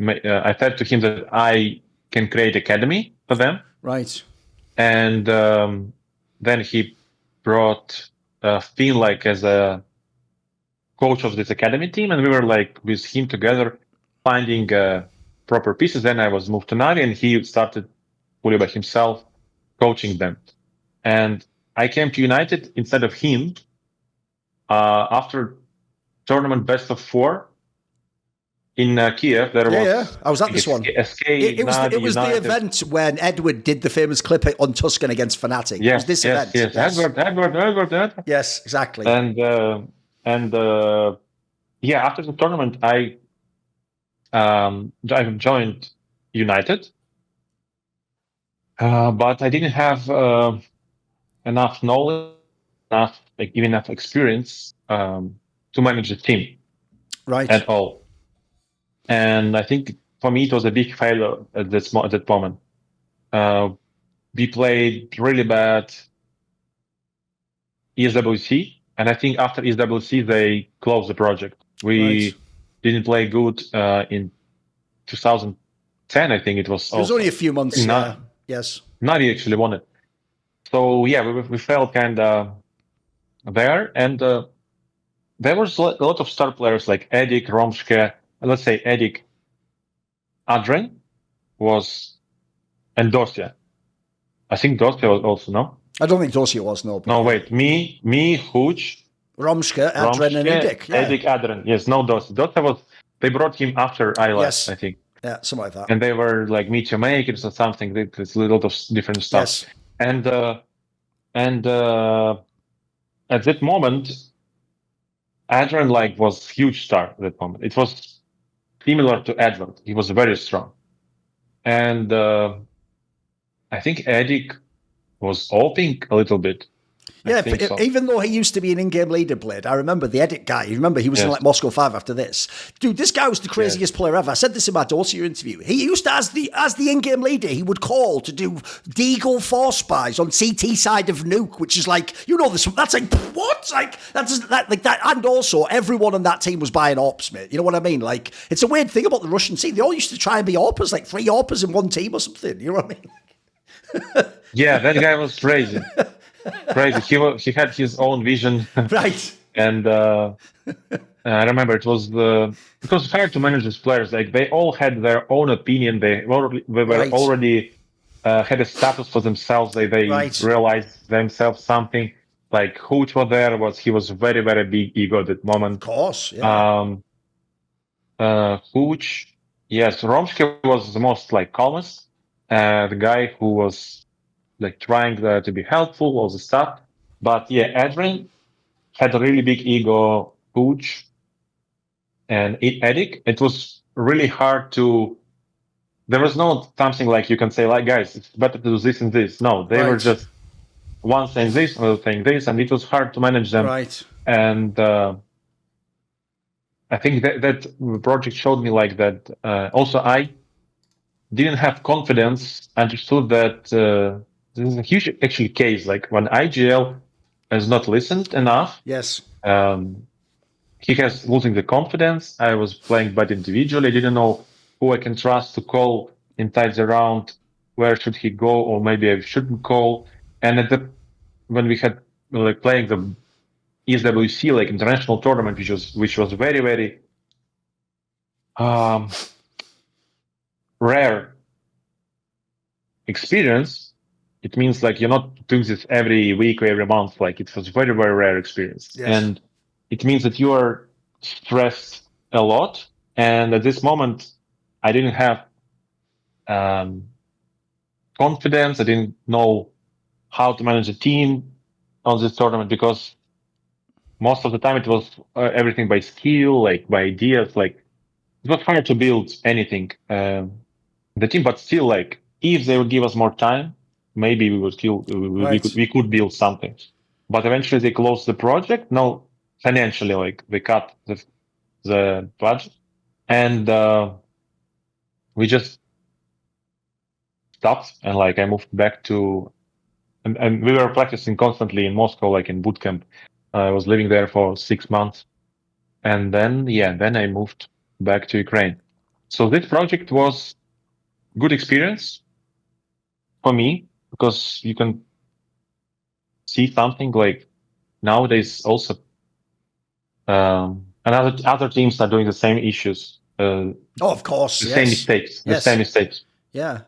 I said to him that I can create academy for them. Right. And then he brought Finn like as a coach of this academy team, and we were like with him together finding proper pieces. Then I was moved to NAVI, and he started fully by himself coaching them. And I came to United instead of him after tournament best of 4 in Kiev. I was at this one. It was the event when Edward did the famous clip on Tuscan against Fnatic. Yes, it was this event. Yes. Edward. Yes, exactly. And after the tournament, I joined United, but I didn't have enough knowledge, even enough experience to manage the team, right? At all. And I think for me it was a big failure at that moment. We played really bad ESWC, and I think after ESWC they closed the project. We didn't play good in 2010. I think it was. It was only a few months. Yes. NAVI actually won it. So yeah, we fell kind of there, and there was a lot of star players like Edik, Romske. Let's say Edik, Andrii and Dosia. I think Dosia was also, no? I don't think Dosia was, no. No, wait. Me, Huj, Romske, Andrii, and Edik. Yeah. Edik, Andrii. Yes, no Dosia. Dosia was, they brought him after I left, yes. I think. Yeah, something like that. And they were like meteor makers or something. There's a lot of different stuff. Yes. And at that moment, Andrii was huge star at that moment. It was similar to Edward. He was very strong. And I think Edik was oping a little bit. Yeah, even though he used to be an in-game leader, Blade, I remember the Edik guy. You remember he was in like Moscow 5 after this. Dude, this guy was the craziest player ever. I said this in my Dosia interview. He used to, as the in-game leader, he would call to do Deagle Force Spies on CT side of Nuke, which is like, that's like, what? Like, that. And also, everyone on that team was buying AWPs, mate. You know what I mean? Like, it's a weird thing about the Russian team. They all used to try and be AWPers, like 3 AWPers in one team or something. You know what I mean? Yeah, that guy was crazy. Crazy. He had his own vision, right? And I remember it was hard to manage these players. Like they all had their own opinion. They were already had a status for themselves. They realized themselves something. Like Huch was there. He was very, very big ego at that moment. Of course, yeah. Huch, yes. Romske was the most calmest. The guy who was trying to be helpful, all the stuff. But yeah, Andrii had a really big ego, Huch, and Edik. It was really hard there was no something like you can say, like, guys, it's better to do this and this. No, they were just one saying this, another saying this, and it was hard to manage them. Right. And I think that the project showed me that. Also, I didn't have confidence, understood that this is a huge actually case. Like when IGL has not listened enough. Yes. He has losing the confidence. I was playing bad individually. I didn't know who I can trust to call inside the round. Where should he go, or maybe I shouldn't call. And when we had playing the ESWC international tournament, which was very, very rare experience, it means like you're not doing this every week or every month. Like it was very, very rare experience. Yes. And it means that you are stressed a lot. And at this moment, I didn't have confidence. I didn't know how to manage a team on this tournament because most of the time it was everything by skill, like by ideas. Like it was hard to build anything the team, but still, like if they would give us more time, maybe we would still we could build something. But eventually they closed the project. No, financially, like they cut the budget, and we just stopped. And like I moved back to, and we were practicing constantly in Moscow, like in boot camp. I was living there for 6 months, and then I moved back to Ukraine. So this project was good experience for me because you can see something like nowadays also and other teams are doing the same issues. Of course, the same mistakes. The same mistakes. Yeah.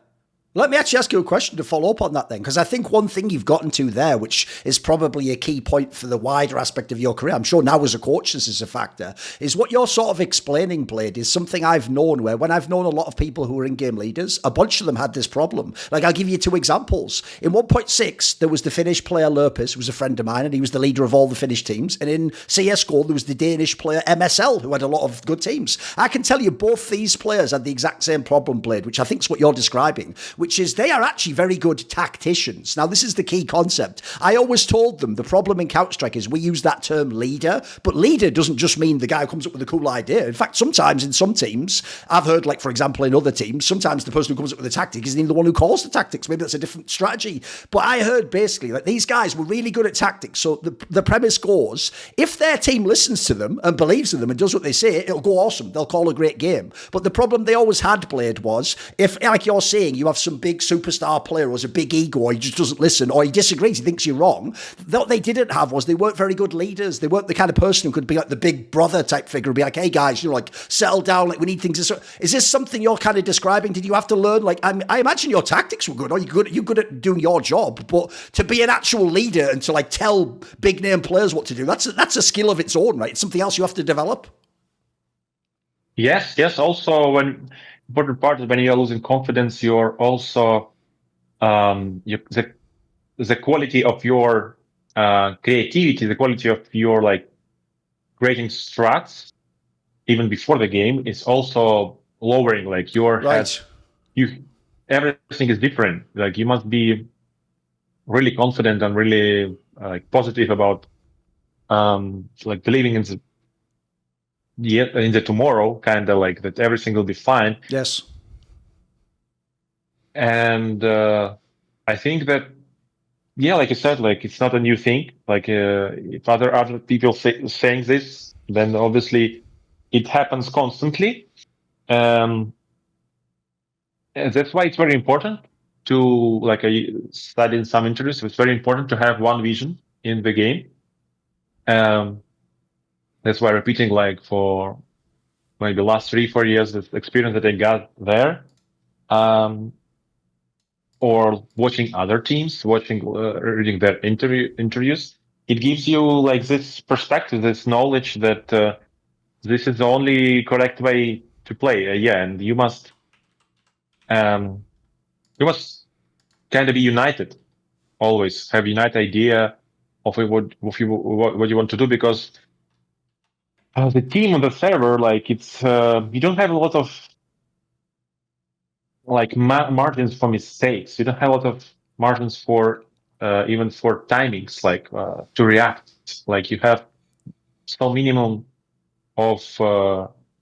Let me actually ask you a question to follow up on that then, because I think one thing you've gotten to there, which is probably a key point for the wider aspect of your career, I'm sure now as a coach this is a factor, is what you're sort of explaining, Blade, is something I've known where when I've known a lot of people who are in-game leaders, a bunch of them had this problem. Like I'll give you 2 examples. In 1.6, there was the Finnish player Lurpus, who was a friend of mine, and he was the leader of all the Finnish teams. And in CSGO, there was the Danish player MSL, who had a lot of good teams. I can tell you both these players had the exact same problem, Blade, which I think is what you're describing, which is they are actually very good tacticians. Now, this is the key concept. I always told them the problem in Counter-Strike is we use that term leader, but leader doesn't just mean the guy who comes up with a cool idea. In fact, sometimes in some teams, I've heard, like, for example, in other teams, sometimes the person who comes up with the tactic isn't even the one who calls the tactics. Maybe that's a different strategy. But I heard basically that these guys were really good at tactics. So the premise goes, if their team listens to them and believes in them and does what they say, it'll go awesome. They'll call a great game. But the problem they always had, Blade, was if, like you're saying, you have some big superstar player who has a big ego or he just doesn't listen or he disagrees, he thinks you're wrong. What they didn't have was they weren't very good leaders. They weren't the kind of person who could be like the big brother type figure and be like, hey guys, like settle down, like we need things. Is this something you're kind of describing? Did you have to learn? Like I imagine your tactics were good or you're good at doing your job, but to be an actual leader and to like tell big name players what to do, that's a skill of its own, right? It's something else you have to develop. Yes. Also, when important part is when you're losing confidence, you're also the quality of your creativity, the quality of your like creating strats, even before the game, is also lowering. Like your head, everything is different. Like you must be really confident and really like positive about like believing in the tomorrow, kind of like that everything will be fine. Yes. And I think that, yeah, like you said, like it's not a new thing. Like if other people saying this, then obviously it happens constantly. And that's why it's very important to, like I said in some interviews, it's very important to have one vision in the game. That's why repeating like for maybe the last 3-4 years, the experience that I got there. Or watching other teams, reading their interviews, it gives you like this perspective, this knowledge that this is the only correct way to play. And you must kind of be united, always have united idea of what you want to do, because the team on the server, like it's you don't have a lot of like margins for mistakes. You don't have a lot of margins for even for timings, like to react. Like you have so minimum of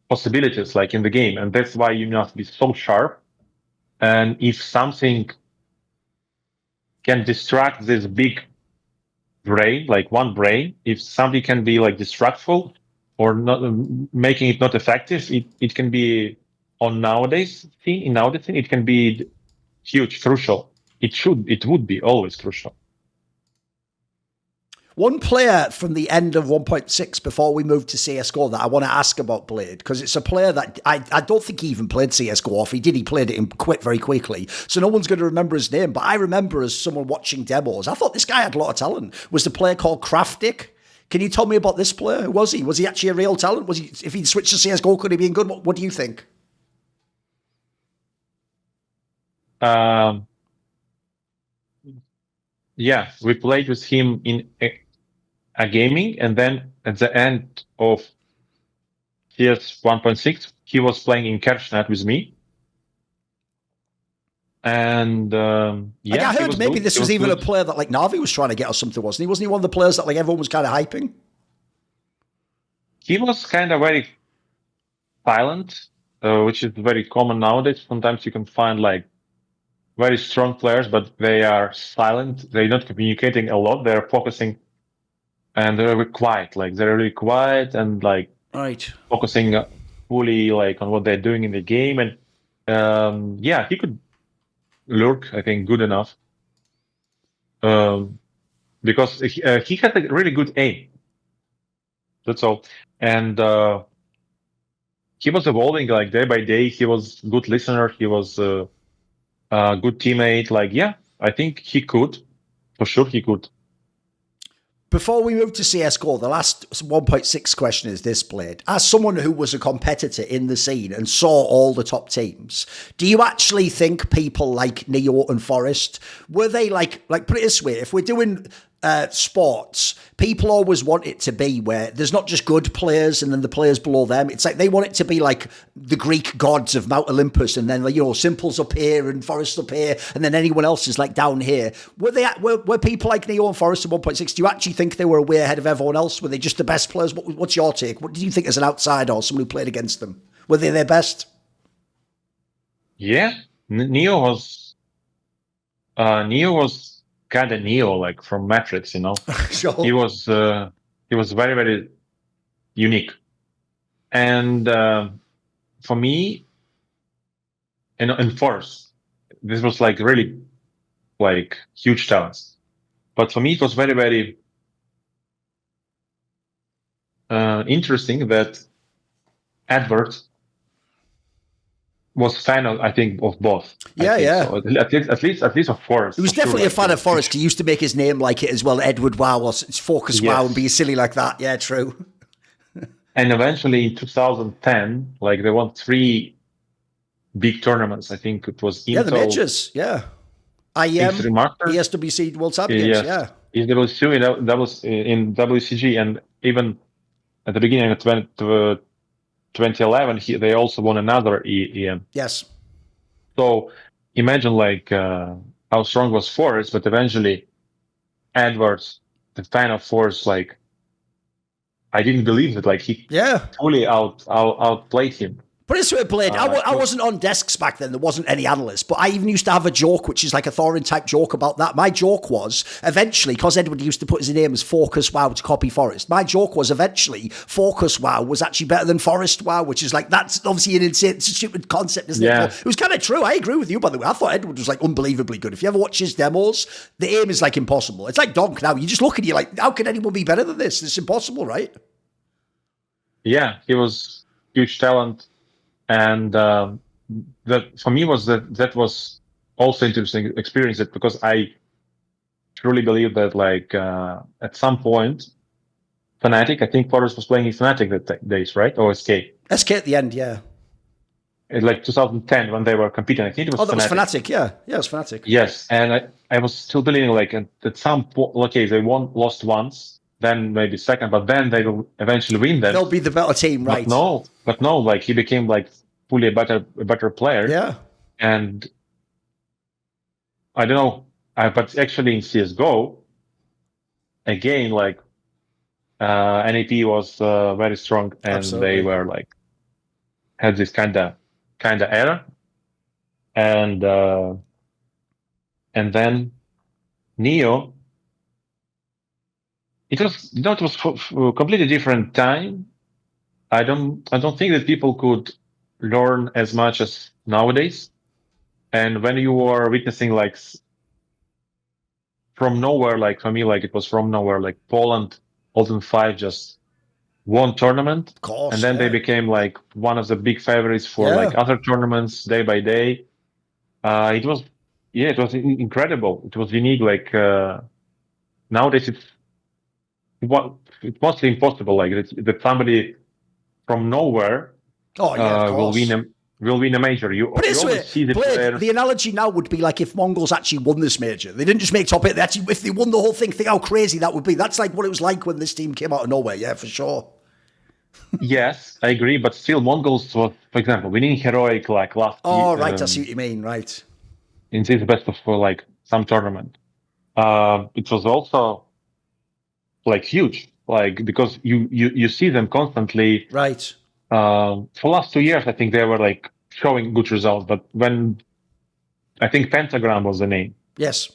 possibilities, like in the game, and that's why you must be so sharp. And if something can distract this big brain, like one brain, if something can be like distractful or not, making it not effective, it can be on nowadays thing. It can be huge, crucial. It would be always crucial. One player from the end of 1.6 before we moved to CSGO that I want to ask about Blade, because it's a player that I don't think he even played CSGO. Or if he did, he played it very quickly. So no one's going to remember his name. But I remember as someone watching demos, I thought this guy had a lot of talent. Was the player called Craftic? Can you tell me about this player? Who was he? Was he actually a real talent? Was he? If he'd switched to CSGO, could he be good? What do you think? Yeah, we played with him in a gaming, and then at the end of CS 1.6, he was playing in KerchNET with me. And yeah, I heard maybe good. this was even good. A player that like NAVI was trying to get or something, wasn't he? Wasn't he one of the players that like everyone was kind of hyping? He was kind of very silent, which is very common nowadays. Sometimes you can find like very strong players, but they are silent. They're not communicating a lot. They're focusing, and they're really quiet. Like they're really quiet and like focusing fully like on what they're doing in the game. And yeah, he could lurk, I think, good enough. Because he had a really good aim. That's all. And he was evolving like day by day. He was a good listener. He was a good teammate. Like, yeah, I think he could. For sure he could. Before we move to CSGO, the last 1.6 question is this, Blade. As someone who was a competitor in the scene and saw all the top teams, do you actually think people like Neo and f0rest, were they like put it this way, if we're doing sports, people always want it to be where there's not just good players and then the players below them. It's like they want it to be like the Greek gods of Mount Olympus, and then Simple's up here and f0rest up here, and then anyone else is like down here. Were people like Neo and f0rest in 1.6? Do you actually think they were way ahead of everyone else? Were they just the best players? What's your take? What do you think as an outsider or someone who played against them? Were they their best? Yeah, Neo was kind of Neo, like from Matrix, Sure. He was very, very unique. And for me, and f0rest, this was like really like huge talents. But for me, it was very, very interesting that Edward was fan of, I think, of both. Yeah. So at least of f0rest. He was definitely a fan of f0rest. He used to make his name like it as well, Edward Wow, or Focus Wow, and be silly like that. Yeah, true. And eventually in 2010, like they won 3 big tournaments. I think it was Intel, the majors. Yeah, IEM, ESWC World Champions. Yeah, ESWC, that was in WCG, and even at the beginning of 2011, they also won another EM. Yes. So imagine like how strong was f0rest, but eventually Edwards, the fan of f0rest, like I didn't believe it. Like he fully outplayed him. But it's sort of Blade. I wasn't on desks back then. There wasn't any analysts. But I even used to have a joke, which is like a Thorin type joke about that. My joke was eventually, because Edward used to put his name as Focus Wow to copy f0rest. My joke was eventually Focus Wow was actually better than f0rest Wow, which is like, that's obviously an insane, stupid concept, isn't it? It was kind of true. I agree with you, by the way. I thought Edward was like unbelievably good. If you ever watch his demos, the aim is like impossible. It's like Donk now. You just look at you like, how can anyone be better than this? It's impossible, right? Yeah, he was huge talent. And that for me was that was also interesting experience, it because I truly believe that like at some point, Fnatic, I think f0rest was playing in Fnatic that days, right? Or SK? SK at the end, yeah. In like 2010 when they were competing, I think it was. Oh, that was Fnatic, yeah. Yeah, it was Fnatic. Yes, and I was still believing like at some point, okay, they lost once. Then maybe second, but then they will eventually win them. They'll be the better team, right? But no, like he became like fully a better player. Yeah. And I don't know, but actually in CSGO, again, like NAP was very strong, and Absolutely. They were like had this kind of era, and then Neo. It was a completely different time. I don't think that people could learn as much as nowadays. And when you are witnessing like from nowhere, like for me, like it was from nowhere, like Poland, Olden 5 just won tournament. Of course, And then they became like one of the big favorites for like other tournaments day by day. It was incredible. It was unique. Like nowadays, it's mostly impossible. Like that somebody from nowhere will win a major. You always see the players. The analogy now would be like if Mongols actually won this major. They didn't just make top 8. They actually, if they won the whole thing, think how crazy that would be. That's like what it was like when this team came out of nowhere. Yeah, for sure. Yes, I agree. But still, Mongols was, for example, winning heroic like last year. Oh, right. I see what you mean. Right. In this best of like some tournament. It was also like huge, like because you see them constantly. Right. For last 2 years, I think they were like showing good results. But when I think Pentagram was the name. Yes.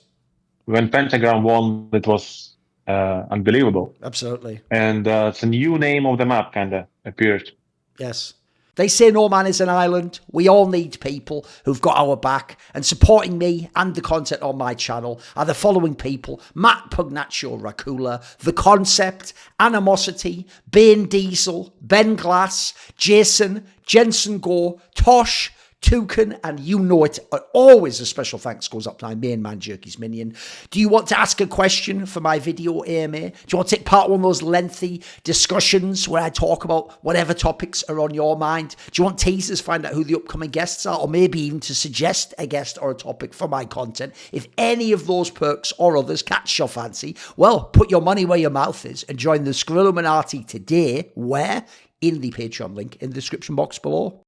When Pentagram won, it was unbelievable. Absolutely. And it's a new name of the map kind of appeared. Yes. They say no man is an island. We all need people who've got our back. And supporting me and the content on my channel are the following people: Matt Pugnaccio Racula, The Concept, Animosity, Bane Diesel, Ben Glass, Jason, Jensen Gore, Tosh, Toucan, and you know it. Always a special thanks goes up to my main man, Jerky's Minion. Do you want to ask a question for my video AMA? Do you want to take part in one of those lengthy discussions where I talk about whatever topics are on your mind? Do you want teasers, find out who the upcoming guests are, or maybe even to suggest a guest or a topic for my content? If any of those perks or others catch your fancy, well, put your money where your mouth is and join the Skrilluminati today, where? In the Patreon link in the description box below.